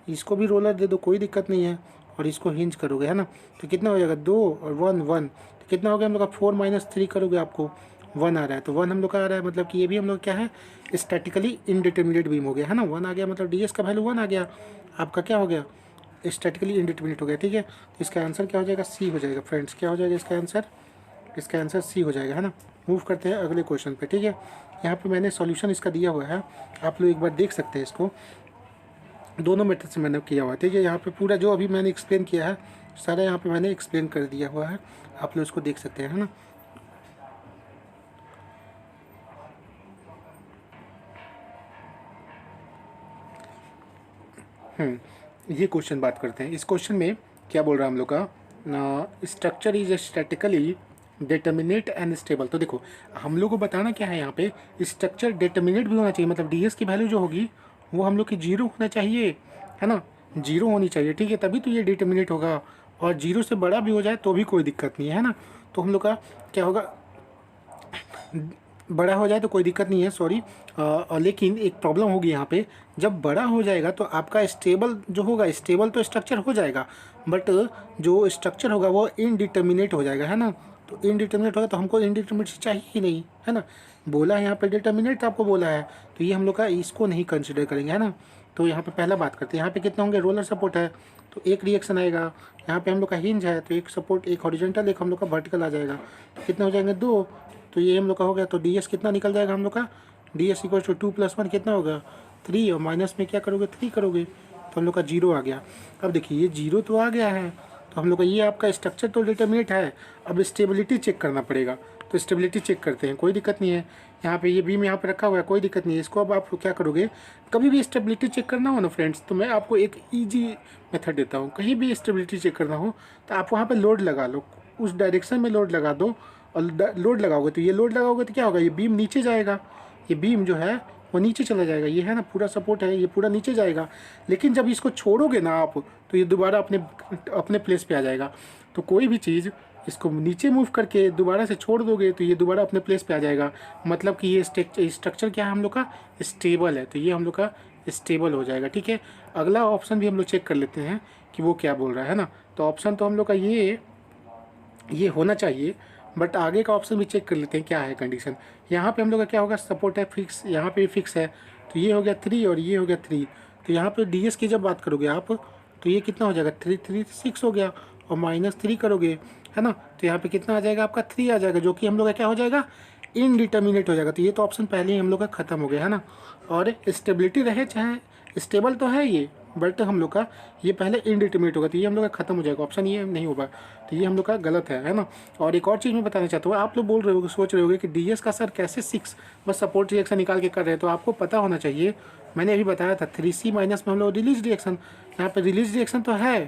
[SPEAKER 1] इसको भी रोलर दे दो, कोई दिक्कत नहीं है, और इसको हिंज करोगे, है ना। तो कितना हो जाएगा, 2 और 1 1, तो कितना हो गया हम लोग का, 4 - 3 करोगे, आपको 1 आ रहा है। तो 1 हम लोग का आ रहा है, मतलब कि ये भी हम लोग क्या है, स्टैटिकली इनडिटर्मिनेट बीम हो गया, है ना। 1 आ गया, मतलब डी एस का वैल्यू 1 आ गया, आपका क्या हो गया, स्टैटिकली इनडिटर्मिनेट हो गया। ठीक है, तो इसका आंसर क्या हो जाएगा, सी हो जाएगा फ्रेंड्स। क्या हो जाएगा इसका आंसर, इसका आंसर सी हो जाएगा, है ना। मूव करते हैं अगले क्वेश्चन पे। ठीक है, यहाँ पे मैंने सॉल्यूशन इसका दिया हुआ है, आप लोग एक बार देख सकते हैं इसको, दोनों मेथड से मैंने किया हुआ है। ठीक है, यहाँ पे पूरा जो अभी मैंने एक्सप्लेन किया है, सारा यहाँ पे मैंने एक्सप्लेन कर दिया हुआ है, आप लोग इसको देख सकते हैं, है ना। ये क्वेश्चन बात करते हैं। इस क्वेश्चन में क्या बोल रहा है हम लोग का, structure is statically determinate and stable. तो देखो, हम लोग को बताना क्या है यहाँ पे, स्ट्रक्चर डिटर्मिनेट भी होना चाहिए, मतलब डी एस की वैल्यू जो होगी वो हम लोग की 0 होना चाहिए, है ना, 0 होनी चाहिए। ठीक है, तभी तो ये डिटर्मिनेट होगा, और 0 से बड़ा भी हो जाए तो भी कोई दिक्कत नहीं है ना। तो हम लोग का क्या होगा, बड़ा हो जाए तो कोई दिक्कत नहीं है, सॉरी, लेकिन एक प्रॉब्लम होगी यहाँ पे, जब बड़ा हो जाएगा तो आपका स्टेबल जो होगा, स्टेबल तो स्ट्रक्चर हो जाएगा, बट जो स्ट्रक्चर होगा वो इनडिटर्मिनेट हो जाएगा, है ना। तो इनडिटर्मिनेट होगा तो हमको इनडिटर्मिनेट चाहिए ही नहीं, है ना। बोला है यहाँ पे डिटर्मिनेट आपको बोला है, तो ये हम लोग का इसको नहीं कंसिडर करेंगे, है ना। तो यहाँ पे पहला बात करते हैं, यहाँ पे कितना होंगे, रोलर सपोर्ट है तो एक रिएक्शन आएगा। यहाँ पे हम लोग का हिंज है तो एक सपोर्ट, एक हॉरिजॉन्टल, एक हम लोग का वर्टिकल आ जाएगा, तो कितने हो जाएंगे, 2। तो ये हम लोग का हो गया। तो डी एस कितना निकल जाएगा हम लोग का, डी एस = 2 + 1 कितना होगा, 3, और माइनस में क्या करोगे, 3 करोगे, तो हम लोग का 0 आ गया। अब देखिए ये 0 तो आ गया है, तो हम लोग का ये आपका स्ट्रक्चर तो डिटर्मिनेट है। अब स्टेबिलिटी चेक करना पड़ेगा, तो स्टेबिलिटी चेक करते हैं, कोई दिक्कत नहीं है। यहाँ पे ये बीम यहाँ पे रखा हुआ है, कोई दिक्कत नहीं है। इसको अब आप क्या करोगे, कभी भी स्टेबिलिटी चेक करना हो ना फ्रेंड्स, तो मैं आपको एक ईजी मेथड देता हूँ। कहीं भी स्टेबिलिटी चेक करना हो तो आप वहाँ पे लोड लगा लो, उस डायरेक्शन में लोड लगा दो, और लोड लगाओगे तो ये लोड लगाओगे तो क्या होगा, ये बीम नीचे जाएगा, ये बीम जो है वो नीचे चला जाएगा। ये है ना, पूरा सपोर्ट है, ये पूरा नीचे जाएगा। लेकिन जब इसको छोड़ोगे ना आप, तो ये दोबारा अपने प्लेस पे आ जाएगा। तो कोई भी चीज़ इसको नीचे मूव करके दोबारा से छोड़ दोगे तो ये दोबारा अपने प्लेस पे आ जाएगा। मतलब कि ये स्ट्रक्चर क्या है हम लोग का, स्टेबल है, तो ये हम लोग का स्टेबल हो जाएगा। ठीक है, अगला ऑप्शन भी हम लोग चेक कर लेते हैं कि वो क्या बोल रहा है ना। तो ऑप्शन तो हम लोग का ये होना चाहिए, बट आगे का ऑप्शन भी चेक कर लेते हैं क्या है कंडीशन। यहाँ पे हम लोग का क्या होगा, सपोर्ट है फिक्स, यहाँ पे फिक्स है, तो ये हो गया 3 और ये हो गया 3। तो यहाँ पे डी एस की जब बात करोगे आप, तो ये कितना हो जाएगा, 3 3 6 हो गया, और -3 करोगे, है ना, तो यहाँ पे कितना आ जाएगा आपका 3 आ जाएगा, जो कि हम लोग का क्या हो जाएगा, इनडिटर्मिनेट हो जाएगा। तो ये तो ऑप्शन पहले ही हम लोग का ख़त्म हो गया, है ना। और स्टेबिलिटी रहे चाहे स्टेबल तो है ये, बट हम लोग का ये पहले इनडिटर्मिनेट होगा, तो ये हम लोग का खत्म हो जाएगा, ऑप्शन ये नहीं होगा, तो ये हम लोग का गलत है ना। और एक और चीज़ मैं बताना चाहता हूँ, आप लोग बोल रहे हो, सोच रहे होगे कि डीएस का सर कैसे 6 बस सपोर्ट रिएक्शन निकाल के कर रहे हैं, तो आपको पता होना चाहिए, मैंने अभी बताया था 3C माइनस में हम लोग रिलीज रिएक्शन, यहाँ पे रिलीज रिएक्शन तो है,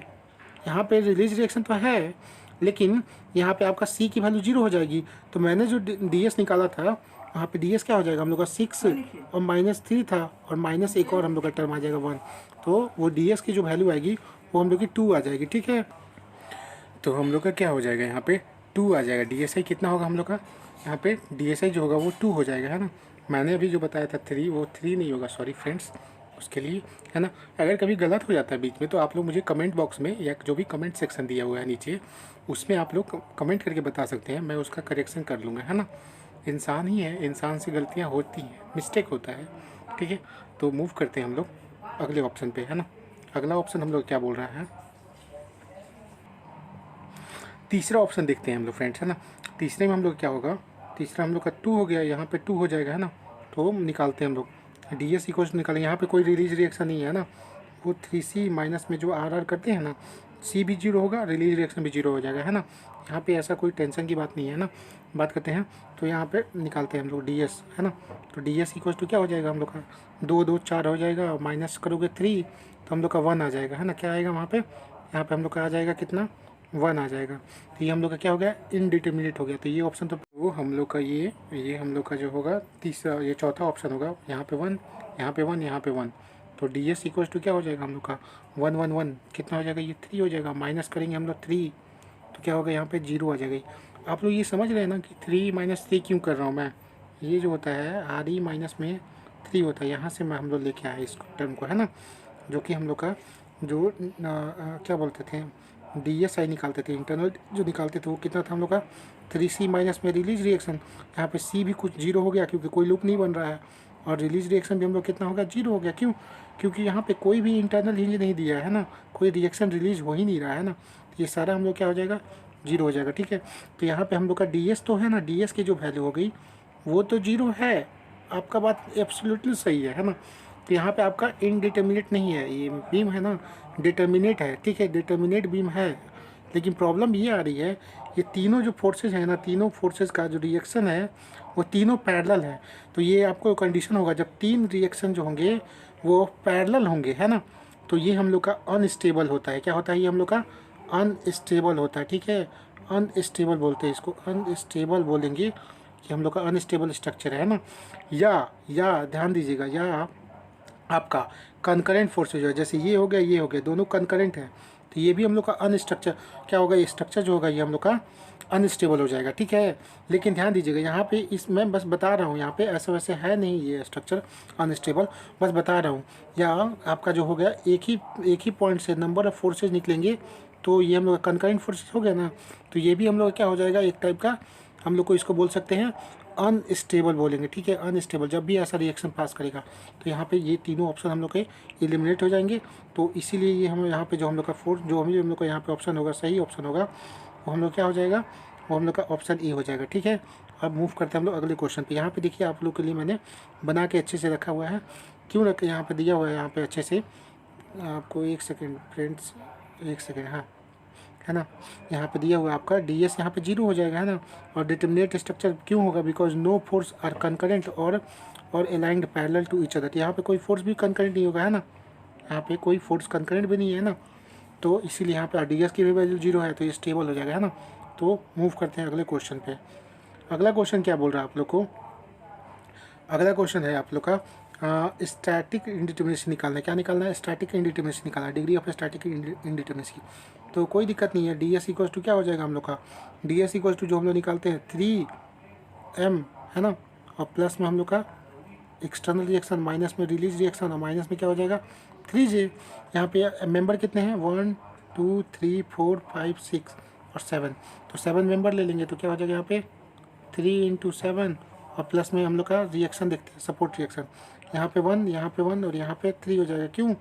[SPEAKER 1] यहाँ पे रिलीज रिएक्शन तो है, लेकिन यहाँ पे आपका सी की वैल्यू 0 हो जाएगी। तो मैंने जो डीएस निकाला था, वहाँ पे डीएस क्या हो जाएगा हम लोग का 6 और -3 था, और माइनस एक और हम लोग का टर्म आ जाएगा 1, तो वो डीएस की जो वैल्यू आएगी वो हम लोग की 2 आ जाएगी, ठीक है। तो हम लोग का क्या हो जाएगा, यहाँ पे 2 आ जाएगा। डीएसआई कितना होगा हम लोग का, यहाँ पे डीएसआई जो होगा वो 2 हो जाएगा, है ना। मैंने अभी जो बताया था 3, वो 3 नहीं होगा, सॉरी फ्रेंड्स, उसके लिए, है ना। अगर कभी गलत हो जाता है बीच में, तो आप लोग मुझे कमेंट बॉक्स में या जो भी कमेंट सेक्शन दिया हुआ है नीचे, उसमें आप लोग कमेंट करके बता सकते हैं, मैं उसका करेक्शन कर लूँगा, है ना। इंसान ही है, इंसान से गलतियाँ होती हैं, मिस्टेक होता है, ठीक है। तो मूव करते हैं हम लोग अगले ऑप्शन पे, है ना। अगला ऑप्शन हम लोग क्या बोल रहा है, तीसरा ऑप्शन देखते हैं हम लोग फ्रेंड्स, है ना। तीसरे में हम लोग क्या होगा, तीसरा हम लोग का 2 हो गया, यहाँ पे 2 हो जाएगा, है ना। तो निकालते हैं हम लोग डी एस इक्वल्स निकालें, यहाँ पे कोई रिलीज रिएक्शन नहीं है ना, वो 3C माइनस में जो आर करते हैं ना, सी भी 0 होगा, रिलीज रिएक्शन भी 0 हो जाएगा, है ना। यहाँ पे ऐसा कोई टेंशन की बात नहीं है ना। बात करते हैं, तो यहाँ पे निकालते हैं हम लोग डी एस, है ना। तो डी एस इक्वल्स टू क्या हो जाएगा हम लोग का, 2 2 4 हो जाएगा, माइनस करोगे 3, तो हम लोग का 1 आ जाएगा, है ना। क्या आएगा वहाँ पे, यहाँ पे हम लोग का आ जाएगा कितना, 1 आ जाएगा। तो ये हम लोग का क्या हो गया, इनडिटर्मिनेट हो गया। तो ये ऑप्शन तो वो हम लोग का ये हम लोग का जो होगा तीसरा, ये चौथा ऑप्शन होगा, यहाँ पे 1, यहाँ पे 1, यहाँ पे 1। तो डी एस इक्वल्स टू क्या हो जाएगा हम लोग का 1 1 1, कितना हो जाएगा, ये 3 हो जाएगा, माइनस करेंगे हम लोग 3, तो क्या होगा यहाँ पे 0 आ जाएगा। आप लोग ये समझ रहे हैं ना कि 3 - 3 क्यों कर रहा हूँ मैं, ये जो होता है आर ई माइनस में 3 होता है, यहाँ से मैं हम लोग लेके आए इस टर्म को, है ना। जो कि हम लोग का जो क्या बोलते थे, DSI निकालते थे, इंटरनल जो निकालते थे, वो कितना था हम लोग का 3C माइनस में रिलीज रिएक्शन, यहाँ पे C भी कुछ 0 हो गया क्योंकि कोई लूप नहीं बन रहा है, और रिलीज रिएक्शन भी हम लोग कितना हो गया, 0 हो गया। क्यों, क्योंकि यहाँ पे कोई भी इंटरनल हिंज नहीं दिया है ना, कोई रिएक्शन रिलीज हो ही नहीं रहा है ना, तो ये सारा हम लोग क्या हो जाएगा, 0 हो जाएगा, ठीक है। तो यहाँ पे हम लोग का DS तो है ना, DS की जो वैल्यू हो गई वो तो 0 है, आपका बात एब्सोल्युटली सही है ना। तो यहाँ पे आपका इनडिटर्मिनेट नहीं है, ये बीम है ना, डिटर्मिनेट है, ठीक है, डिटर्मिनेट बीम है। लेकिन प्रॉब्लम ये आ रही है, ये तीनों जो फोर्सेस हैं ना, तीनों फोर्सेस का जो रिएक्शन है वो तीनों पैरेलल है। तो ये आपको कंडीशन होगा, जब 3 रिएक्शन जो होंगे वो पैरेलल होंगे, है ना, तो ये हम लोग का अनस्टेबल होता है। क्या होता है, ये हम लोग का अनस्टेबल होता है, ठीक है। अनस्टेबल बोलते हैं इसको, अनस्टेबल बोलेंगे कि हम लोग का अनस्टेबल स्ट्रक्चर है ना। या ध्यान दीजिएगा, या आपका कंकरेंट फोर्सेज है, जैसे ये हो गया, ये हो गया, दोनों कंकरेंट है, तो ये भी हम लोग का अनस्ट्रक्चर क्या होगा, ये स्ट्रक्चर जो होगा ये हम लोग का अनस्टेबल हो जाएगा, ठीक है। लेकिन ध्यान दीजिएगा, यहाँ पे इस मैं बस बता रहा हूँ, यहाँ पे ऐसा वैसे है नहीं ये स्ट्रक्चर अनस्टेबल, बस बता रहा हूँ। या आपका जो हो गया, एक ही पॉइंट से नंबर ऑफ फोर्सेज निकलेंगे, तो ये हम लोग कंकरेंट फोर्सेज हो गया ना, तो ये भी हम लोग क्या हो जाएगा, एक टाइप का हम लोग को इसको बोल सकते हैं अनस्टेबल बोलेंगे, ठीक है। अनस्टेबल जब भी ऐसा रिएक्शन पास करेगा, तो यहाँ पे ये तीनों ऑप्शन हम लोग के एलिमिनेट हो जाएंगे। तो इसीलिए ये हम यहाँ पे जो हम लोग का फोर्स जो हम लोग का यहाँ पे ऑप्शन होगा, सही ऑप्शन होगा, वो हम लोग क्या हो जाएगा, वो हम लोग का ऑप्शन ए हो जाएगा, ठीक है। अब मूव करते हैं हम लोग अगले क्वेश्चन पे। यहाँ पे देखिए, आप लोग के लिए मैंने बना के अच्छे से रखा हुआ है, क्यों रख यहाँ पे दिया हुआ है, यहाँ पे अच्छे से आपको, एक सेकेंड फ्रेंड्स, एक सेकेंड, हाँ, है ना। यहाँ पे दिया हुआ है आपका DS यहाँ पे 0 हो जाएगा, है ना। और डिटर्मिनेट स्ट्रक्चर क्यों होगा, because no force are concurrent और aligned parallel to each other. यहाँ पे कोई फोर्स भी कंकरेंट नहीं होगा, है ना, यहाँ पे कोई फोर्स कंकरेंट भी नहीं है ना, तो इसीलिए यहाँ पे DS की भी वैल्यू 0 है, तो ये स्टेबल हो जाएगा, है ना। तो मूव करते हैं अगले क्वेश्चन पे। अगला क्वेश्चन क्या बोल रहा है आप लोग को, अगला क्वेश्चन है आप लोग का स्टैटिक इंडिटर्मिनेसी निकालना है। क्या निकालना है, स्टैटिक इंडिटर्मिनेसी निकालना है, डिग्री ऑफ स्टैटिक इंडिटर्मिनेसी। तो कोई दिक्कत नहीं है, DS इक्वल्स टू क्या हो जाएगा हम लोग का, DS इक्वल्स टू जो हम लोग निकालते हैं 3m, है ना, और प्लस में हम लोग का एक्सटर्नल रिएक्शन, माइनस में रिलीज रिएक्शन, और माइनस में क्या हो जाएगा 3j। यहाँ पे मेंबर कितने हैं, 1 2 3 4 5 6 और 7, तो 7 मेंबर ले लेंगे, तो क्या हो जाएगा यहाँ पे 3 × 7, और प्लस में हम लोग का रिएक्शन देखते हैं, सपोर्ट रिएक्शन, यहाँ पे 1, यहाँ पे 1 और यहाँ पे 3 हो जाएगा। क्यों,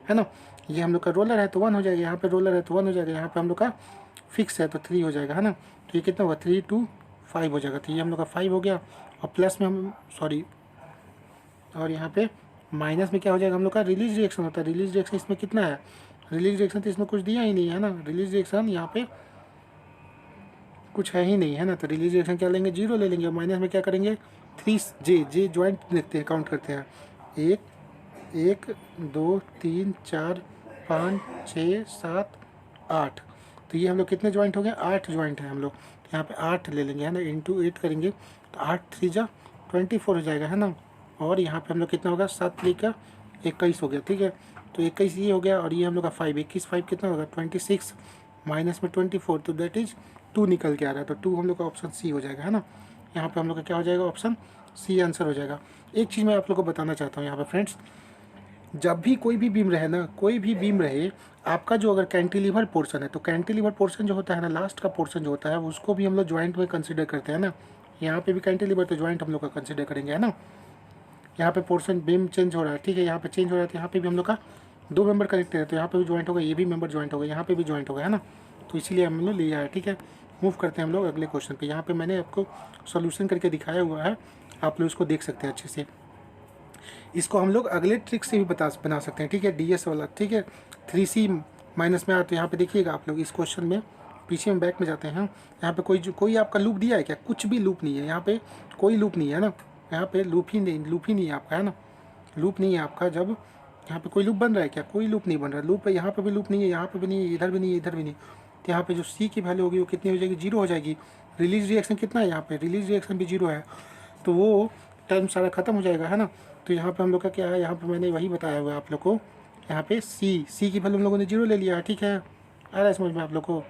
[SPEAKER 1] है ना, ये हम लोग का रोलर है तो 1 हो जाएगा, यहाँ पे रोलर है तो 1 हो जाएगा, यहाँ पे हम लोग का फिक्स है तो 3 हो जाएगा, है ना। तो ये कितना होगा 3 2 5 हो जाएगा। तो ये हम लोग का 5 हो गया, और प्लस में हम सॉरी, और यहाँ पे माइनस में क्या हो जाएगा हम लोग का रिलीज रिएक्शन होता है। रिलीज रिएक्शन इसमें कितना है, रिलीज रिएक्शन तो इसमें कुछ दिया ही नहीं है ना, रिलीज रिएक्शन यहाँ पे कुछ है ही नहीं, है ना। तो रिलीज रिएक्शन क्या लेंगे, 0 ले लेंगे, और माइनस में क्या करेंगे 3 जे ज्वाइंट देखते हैं, काउंट करते हैं, 1 2 3 4 5 6 7 8। तो ये हम लोग कितने ज्वाइंट हो गए, 8 ज्वाइंट है हम लोग। तो यहाँ पे 8 ले लेंगे, है ना, इंटू 8 करेंगे तो 8 3 जा 24 हो जाएगा, है ना। और यहाँ पे हम लोग कितना होगा, 7 3 का 21 हो गया, ठीक है। तो 21 ये हो गया, और ये हम लोग का 5 21 5 कितना होगा 26 माइनस में 24, तो दैट इज 2 निकल के आ रहा है। तो 2 हम लोग का ऑप्शन सी हो जाएगा, है ना। यहाँ पे हम लोग का क्या हो जाएगा, ऑप्शन सी आंसर हो जाएगा। एक चीज़ मैं आप लोग को बताना चाहता हूँ यहाँ पे फ्रेंड्स, जब भी कोई भी बीम रहे ना, कोई भी बीम रहे, आपका जो अगर कैंटिलीवर पोर्शन है, तो कैंटिलीवर पोर्शन जो होता है ना, लास्ट का पोर्शन जो होता है, उसको भी हम लोग ज्वाइंट में कंसिडर करते हैं ना। यहाँ पे भी कैंटिलीवर तो ज्वाइंट हम लोग का कंसिडर करेंगे, है ना। यहाँ पे पोर्शन बीम चेंज हो रहा है, ठीक है, यहाँ पे चेंज हो रहा है, तो यहाँ पे भी हम लोग का 2 मेंबर कनेक्टेड है, तो यहाँ पे भी ज्वाइंट होगा, ये भी मेंबर ज्वाइंट होगा, यहाँ पे भी ज्वाइंट होगा, है ना। तो इसीलिए हम लोग लिया है, ठीक है। मूव करते हैं हम लोग अगले क्वेश्चन पे। यहाँ पे मैंने आपको सॉल्यूशन करके दिखाया हुआ है, आप लोग इसको देख सकते हैं अच्छे से। इसको हम लोग अगले ट्रिक से भी बना सकते हैं, ठीक है, डीएस वाला, ठीक है। 3C माइनस में आया, तो यहाँ पे देखिएगा आप लोग इस क्वेश्चन में, पीछे में बैक में जाते हैं। यहाँ पे कोई आपका लूप दिया है क्या, कुछ भी लूप नहीं है, यहाँ पे कोई लूप नहीं है ना, यहाँ पे लूप ही नहीं है आपका, है ना, लूप नहीं है आपका। जब यहाँ पे कोई लूप बन रहा है क्या, कोई लूप नहीं बन रहा है, लूप है यहाँ पे भी लूप नहीं है, यहाँ पे भी नहीं है, इधर भी नहीं है, इधर भी नहीं। तो यहाँ पे जो सी की वैल्यू होगी वो कितनी हो जाएगी, 0 हो जाएगी। रिलीज रिएक्शन कितना है, यहाँ पे रिलीज रिएक्शन भी 0 है, तो वो टर्म सारा खत्म हो जाएगा, है ना। तो यहाँ पे हम लोग का क्या है, यहाँ पे मैंने वही बताया हुआ है आप लोग को, यहाँ पे सी की वैल्यू हम लोगों ने 0 ले लिया है, ठीक है। आ रहा है समझ में आप लोग को,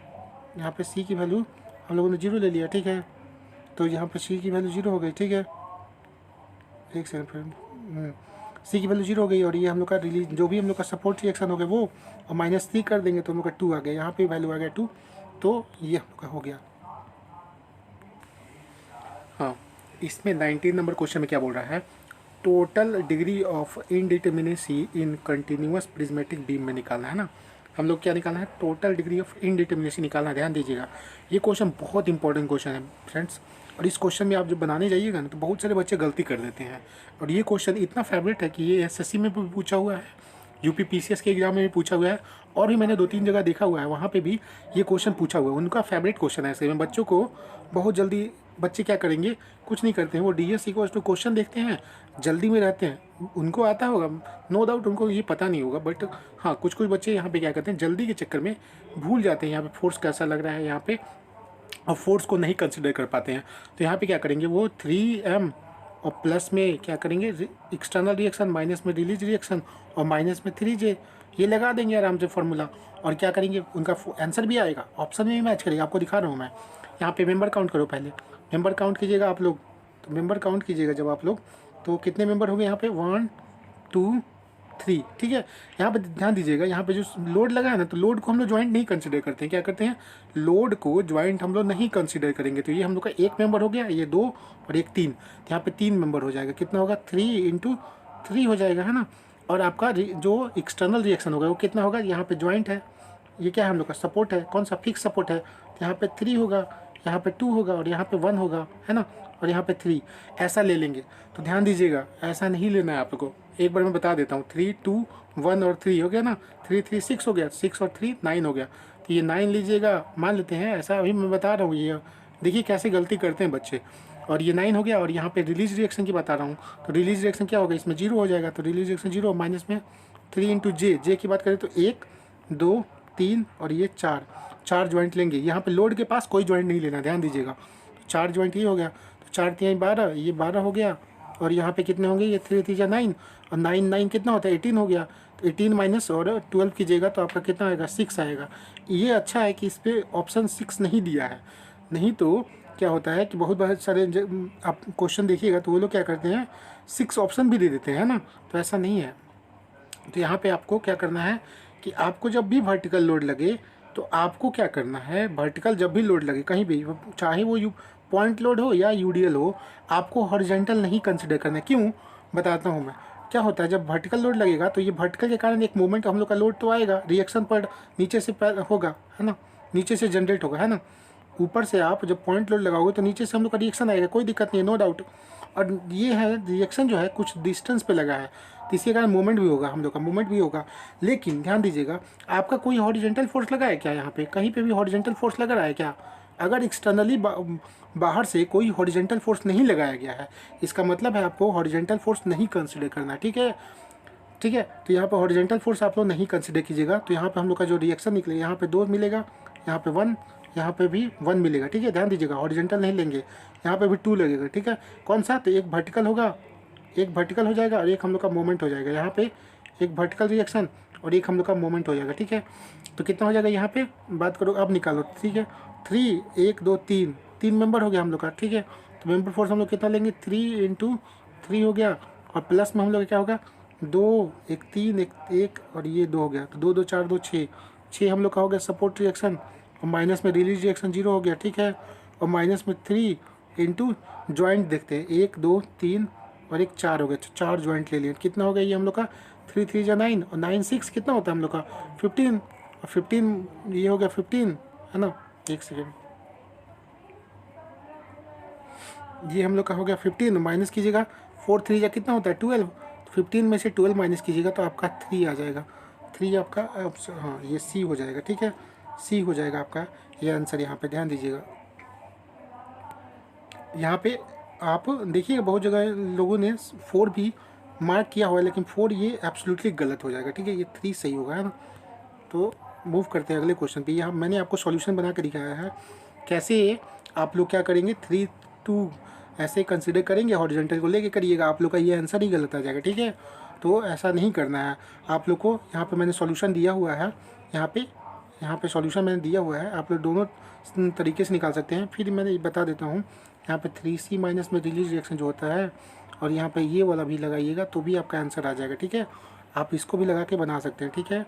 [SPEAKER 1] यहाँ पे सी की वैल्यू हम लोगों ने 0 ले लिया, ठीक है। तो यहाँ पे सी की वैल्यू 0 हो गई, ठीक है। एक सेकंड फ्रेंड, सी की वैल्यू 0 हो गई, और ये हम लोग का रिलीज जो भी हम लोग का सपोर्ट रिएक्शन हो गया वो, और -3 कर देंगे तो हम लोग का 2 आ गया, यहाँ पे वैल्यू आ गया 2, तो ये हम लोग का हो गया। हाँ, इसमें 19 नंबर क्वेश्चन में क्या बोल रहा है, total degree of indeterminacy in continuous prismatic beam में निकालना है ना। हम लोग क्या निकालना है, टोटल डिग्री ऑफ इनडिटर्मिनेसी निकालना है। ध्यान दीजिएगा, ये क्वेश्चन बहुत इंपॉर्टेंट क्वेश्चन है फ्रेंड्स, और इस क्वेश्चन में आप जब बनाने जाइएगा ना, तो बहुत सारे बच्चे गलती कर देते हैं। और ये क्वेश्चन इतना फेवरेट है कि ये एसएससी में भी पूछा हुआ है, यूपी पीसीएस के एग्जाम में भी पूछा हुआ है, और भी मैंने 2-3 जगह देखा हुआ है, वहाँ पे भी ये क्वेश्चन पूछा हुआ है। उनका फेवरेट क्वेश्चन है ऐसे में। बच्चों को बहुत जल्दी, बच्चे क्या करेंगे, कुछ नहीं करते हैं, वो डीएस इक्वल्स टू क्वेश्चन देखते हैं, जल्दी में रहते हैं। उनको आता होगा, नो डाउट उनको ये पता नहीं होगा, बट हाँ कुछ बच्चे यहाँ पे क्या करते हैं, जल्दी के चक्कर में भूल जाते हैं यहाँ पे फोर्स कैसा लग रहा है यहाँ पे, और फोर्स को नहीं कंसिडर कर पाते हैं। तो यहाँ पे क्या करेंगे, वो 3m और प्लस में क्या करेंगे एक्सटर्नल रिएक्शन, माइनस में रिलीज रिएक्शन, और माइनस में 3j, ये लगा देंगे आराम से फॉर्मूला, और क्या करेंगे, उनका आंसर भी आएगा, ऑप्शन में भी मैच करेगा। आपको दिखा रहा हूँ मैं, यहाँ पे मेंबर काउंट करो, पहले मेंबर काउंट कीजिएगा आप लोग। तो मेंबर काउंट कीजिएगा जब आप लोग, तो कितने मेंबर हो गए यहाँ पे, 1 2 3, ठीक है। यहाँ पे ध्यान दीजिएगा, यहाँ पे जो लोड लगा है ना, तो लोड को हम लोग ज्वाइंट नहीं कंसिडर करते हैं। क्या करते हैं, लोड को ज्वाइंट हम लोग नहीं कंसिडर करेंगे। तो ये हम लोग का 1 मेंबर हो गया, ये 2 और 1 3, तो यहाँ पे 3 मेंबर हो जाएगा। कितना होगा, 3 × 3 हो जाएगा, है ना। और आपका जो एक्सटर्नल रिएक्शन होगा वो कितना होगा, यहाँ पे ज्वाइंट है, ये क्या है हम लोग का सपोर्ट है, कौन सा फिक्स सपोर्ट है, तो यहाँ पे 3 होगा, यहाँ पे 2 होगा, और यहाँ पे 1 होगा, है ना, और यहाँ पे 3, ऐसा ले लेंगे। तो ध्यान दीजिएगा, ऐसा नहीं लेना है आपको, एक बार मैं बता देता हूँ, 3 2 1 और 3 हो गया ना, 3 3 6 हो गया, 6 और 3 9 हो गया। तो ये 9 लीजिएगा, मान लेते हैं, ऐसा अभी मैं बता रहा हूँ, ये देखिए कैसे गलती करते हैं बच्चे। और ये 9 हो गया, और यहाँ पे रिलीज रिएक्शन की बता रहा हूँ, तो रिलीज रिएक्शन क्या होगा, इसमें 0 हो जाएगा, तो रिलीज रिएक्शन 0, माइनस में 3 × जे की बात करें तो 1 2 3 और ये 4 ज्वाइंट लेंगे। यहाँ पे लोड के पास कोई ज्वाइंट नहीं लेना, ध्यान दीजिएगा। 4 ज्वाइंट ये हो गया, तो 4 3 12, ये 12 हो गया, और यहाँ पे कितने होंगे, ये 3 3 9, और 9 9 कितना होता है, 18 हो गया। तो 18 माइनस और 12 कीजिएगा तो आपका कितना आएगा, 6 आएगा। ये अच्छा है कि इस पर ऑप्शन 6 नहीं दिया है, नहीं तो क्या होता है कि बहुत सारे आप क्वेश्चन देखिएगा तो वो लोग क्या करते हैं, 6 ऑप्शन भी दे देते हैं, है ना। तो ऐसा नहीं है। तो यहाँ पे आपको क्या करना है कि आपको जब भी वर्टिकल लोड लगे, तो आपको क्या करना है, वर्टिकल जब भी लोड लगे कहीं भी, चाहे वो पॉइंट लोड हो या यूडीएल हो, आपको हॉरिजॉन्टल नहीं कंसिडर करना है। क्यों, बताता हूँ मैं। क्या होता है जब वर्टिकल लोड लगेगा तो ये वर्टिकल के कारण एक मोमेंट हम लोग का लोड तो आएगा, रिएक्शन पर नीचे से होगा, है ना, नीचे से जनरेट होगा, है ना। ऊपर से आप जब पॉइंट लोड लगाओगे तो नीचे से हम लोग का रिएक्शन आएगा, कोई दिक्कत नहीं है, नो डाउट। और ये है रिएक्शन जो है कुछ डिस्टेंस पे लगा है, तो इसके कारण मूवमेंट भी होगा, हम लोग का मूवमेंट भी होगा। लेकिन ध्यान दीजिएगा, आपका कोई हॉरिजेंटल फोर्स लगा है क्या यहाँ पे, कहीं पे भी हॉरिजेंटल फोर्स लग रहा है क्या? अगर एक्सटर्नली बाहर से कोई हॉरिजेंटल फोर्स नहीं लगाया गया है, इसका मतलब है आपको हॉरिजेंटल फोर्स नहीं कंसिडर करना है, ठीक है। ठीक है, तो यहाँ पर हॉरिजेंटल फोर्स आप लोग नहीं कंसिडर कीजिएगा। तो यहाँ पे हम लोग का जो रिएक्शन निकलेगा, यहाँ पे 2 मिलेगा, यहाँ पे 1, यहाँ पे भी 1 मिलेगा, ठीक है। ध्यान दीजिएगा, हॉरिजेंटल नहीं लेंगे, यहाँ पे भी 2 लगेगा, ठीक है। कौन सा? तो एक वर्टिकल होगा, एक वर्टिकल हो जाएगा और एक हम लोग का मोमेंट हो जाएगा। यहाँ पे एक वर्टिकल रिएक्शन और एक हम लोग का मोमेंट हो जाएगा, ठीक है। तो कितना हो जाएगा यहाँ पे, बात करो अब निकालो, ठीक है। 3 1 2 3 3 मेंबर हो गया हम लोग का, ठीक है। तो मेंबर फोर्स हम लोग कितना लेंगे, 3 × 3 हो गया, और प्लस में हम लोग क्या होगा, 2 1 3 1 और ये 2 हो गया, तो 2 2 4 2 6 हम लोग का हो गया सपोर्ट रिएक्शन, और माइनस में रिलीज रिएक्शन 0 हो गया, ठीक है। और माइनस में 3 × ज्वाइंट देखते हैं, 1 2 3 और एक 4 हो गया, तो 4 ज्वाइंट ले लिए, कितना हो गया ये हम लोग का, 3 3 जा 9 और 9 6 कितना होता है हम लोग का, 15, और 15 ये हो गया 15, है ना। एक सेकेंड, ये हम लोग का हो गया 15, माइनस कीजिएगा, 4 3 जा कितना होता है 12, 15 में से 12 माइनस कीजिएगा तो आपका 3 आ जाएगा, 3 आपका हाँ ये सी हो जाएगा, ठीक है। सी हो जाएगा आपका ये आंसर। यहाँ पे ध्यान दीजिएगा, यहाँ पे आप देखिएगा बहुत जगह लोगों ने 4 भी मार्क किया हुआ है, लेकिन 4 ये एब्सोल्युटली गलत हो जाएगा, ठीक है। ये 3 सही होगा, है ना। तो मूव करते हैं अगले क्वेश्चन पे। यहाँ मैंने आपको सॉल्यूशन बना कर दिखाया है कैसे आप लोग क्या करेंगे, 3 2 ऐसे कंसिडर करेंगे, हॉरिजॉन्टल को लेके करिएगा, आप लोग का ये आंसर ही गलत आ जाएगा, ठीक है। तो ऐसा नहीं करना है आप लोग को। यहाँ पे मैंने सॉल्यूशन दिया हुआ है, यहाँ पे सॉल्यूशन मैंने दिया हुआ है, आप लोग दोनों तरीके से निकाल सकते हैं। फिर मैंने बता देता हूँ, यहाँ पे 3C माइनस में रिलीज रिएक्शन जो होता है, और यहाँ पे ये वाला भी लगाइएगा तो भी आपका आंसर आ जाएगा, ठीक है। आप इसको भी लगा के बना सकते हैं, ठीक है।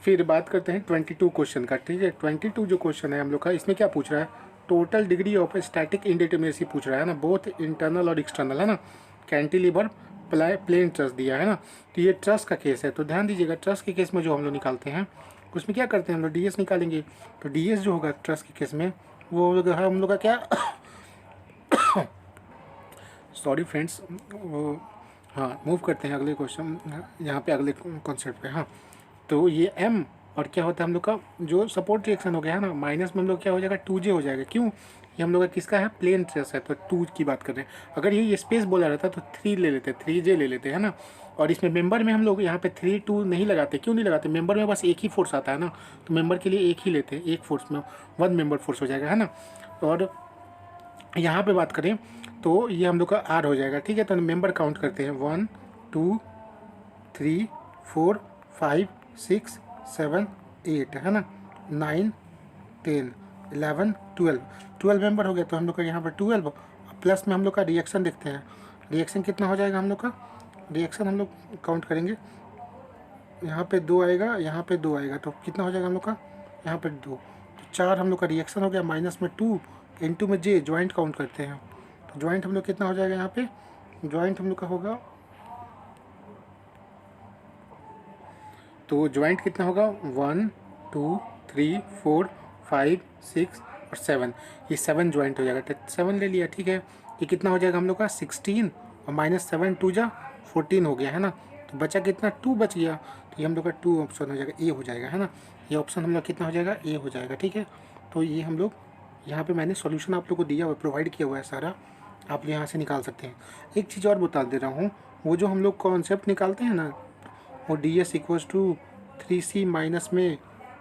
[SPEAKER 1] फिर बात करते हैं 22 क्वेश्चन का, ठीक है। 22 जो क्वेश्चन है हम लोग का, इसमें क्या पूछ रहा है, total degree of static indeterminacy पूछ रहा है ना, बोथ इंटरनल और एक्सटर्नल, है ना। कैंटिलीवर प्लेन ट्रस दिया है ना, तो ये ट्रस का केस है। तो ध्यान दीजिएगा, ट्रस के केस में जो हम लोग निकालते हैं उसमें क्या करते हैं हम लोग, DS निकालेंगे। तो DS जो होगा ट्रस के केस में वो हम लोग का क्या सॉरी फ्रेंड्स, वो हाँ मूव करते हैं अगले क्वेश्चन, यहाँ पे अगले कॉन्सेप्ट पे। हाँ, तो ये M और क्या होता है हम लोग का जो सपोर्ट रिएक्शन हो गया है ना, माइनस में हम लोग क्या हो जाएगा 2J हो जाएगा। क्यों, ये हम लोग का किसका है, प्लेन ट्रेस है, तो 2 की बात कर रहे हैं। अगर ये स्पेस बोला रहता तो 3 ले लेते, 3J ले लेते, है ना। और इसमें मेंबर में हम लोग यहाँ पे 3 2 नहीं लगाते, क्यों नहीं लगाते, मेंबर में बस एक ही फोर्स आता है ना, तो मेंबर के लिए एक ही लेते, एक फोर्स में 1 मेंबर फोर्स हो जाएगा, है ना। और यहाँ पे बात करें तो ये हम लोग का R हो जाएगा, ठीक है। तो मेंबर काउंट करते हैं, 1 2 3 4 5 6 7 8, है ना, 9 10 11 12 मेंबर हो गया। तो हम लोग का यहाँ पर 12 प्लस में हम लोग का रिएक्शन देखते हैं, रिएक्शन कितना हो जाएगा हम लोग का, रिएक्शन हम लोग काउंट करेंगे, यहाँ पे 2 आएगा, यहाँ पे 2 आएगा, तो कितना हो जाएगा हम लोग का, यहाँ पे 2, तो 4 हम लोग का रिएक्शन हो गया, माइनस में 2 इंटू में J, ज्वाइंट काउंट करते हैं। तो ज्वाइंट हम लोग कितना हो जाएगा, यहाँ पे ज्वाइंट हम लोग का होगा, तो ज्वाइंट कितना होगा, 1 2 3 4 5 6 और 7, ये 7 ज्वाइंट हो जाएगा, 7 ले लिया, ठीक है। ये कितना हो जाएगा हम लोग का 16 और माइनस 7 2 जा 14 हो गया, है ना। तो बचा कितना, 2 बच गया, तो ये हम लोग का 2 ऑप्शन हो जाएगा, ए हो जाएगा, है ना। ये ऑप्शन हम लोग कितना हो जाएगा, ए हो जाएगा, ठीक है। तो ये हम लोग यहाँ पे मैंने सॉल्यूशन आप लोग को दिया हुआ है, प्रोवाइड किया हुआ है सारा, आप यहाँ से निकाल सकते हैं। एक चीज़ और बता दे रहा हूँ, वो जो हम लोग कॉन्सेप्ट निकालते हैं ना, वो DS equals to 3C minus में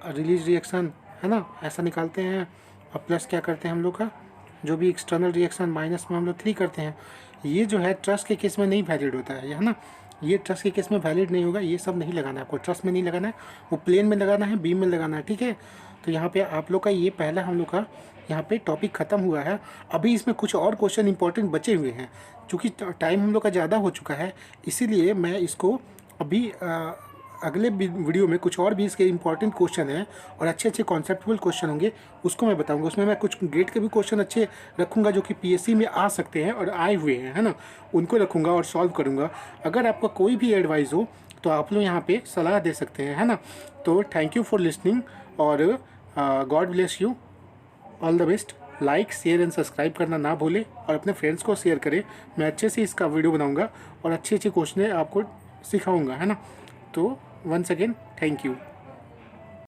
[SPEAKER 1] रिलीज रिएक्शन, है ना, ऐसा निकालते हैं। और प्लस क्या करते हैं हम लोग का, जो भी एक्सटर्नल रिएक्शन माइनस में हम लोग 3 करते हैं। ये जो है ट्रस्ट के केस में नहीं वैलिड होता है ना, ये ट्रस्ट के केस में वैलिड नहीं होगा, ये सब नहीं लगाना है आपको, ट्रस्ट में नहीं लगाना है, वो प्लेन में लगाना है, बीम में लगाना है, ठीक है। तो यहाँ पे आप लोग का ये पहला हम लोग का यहाँ पे टॉपिक ख़त्म हुआ है। अभी इसमें कुछ और क्वेश्चन इंपॉर्टेंट बचे हुए हैं, चूँकि टाइम हम लोग का ज़्यादा हो चुका है, इसीलिए मैं इसको अभी अगले वीडियो में कुछ और भी इसके इंपॉर्टेंट क्वेश्चन हैं और अच्छे अच्छे कॉन्सेप्चुअल क्वेश्चन होंगे, उसको मैं बताऊंगा। उसमें मैं कुछ गेट के भी क्वेश्चन अच्छे रखूंगा जो कि पीएससी में आ सकते हैं और आए हुए हैं, है ना, उनको रखूंगा और सॉल्व करूंगा। अगर आपका कोई भी एडवाइस हो तो आप लोग यहाँ पे सलाह दे सकते हैं, है ना। तो थैंक यू फॉर लिसनिंग और God bless you, all the best. Like share and subscribe करना ना भूलें और अपने फ्रेंड्स को शेयर करें। मैं अच्छे से इसका वीडियो बनाऊंगा और अच्छे अच्छे क्वेश्चन आपको सिखाऊंगा, है ना। तो वंस अगेन थैंक यू।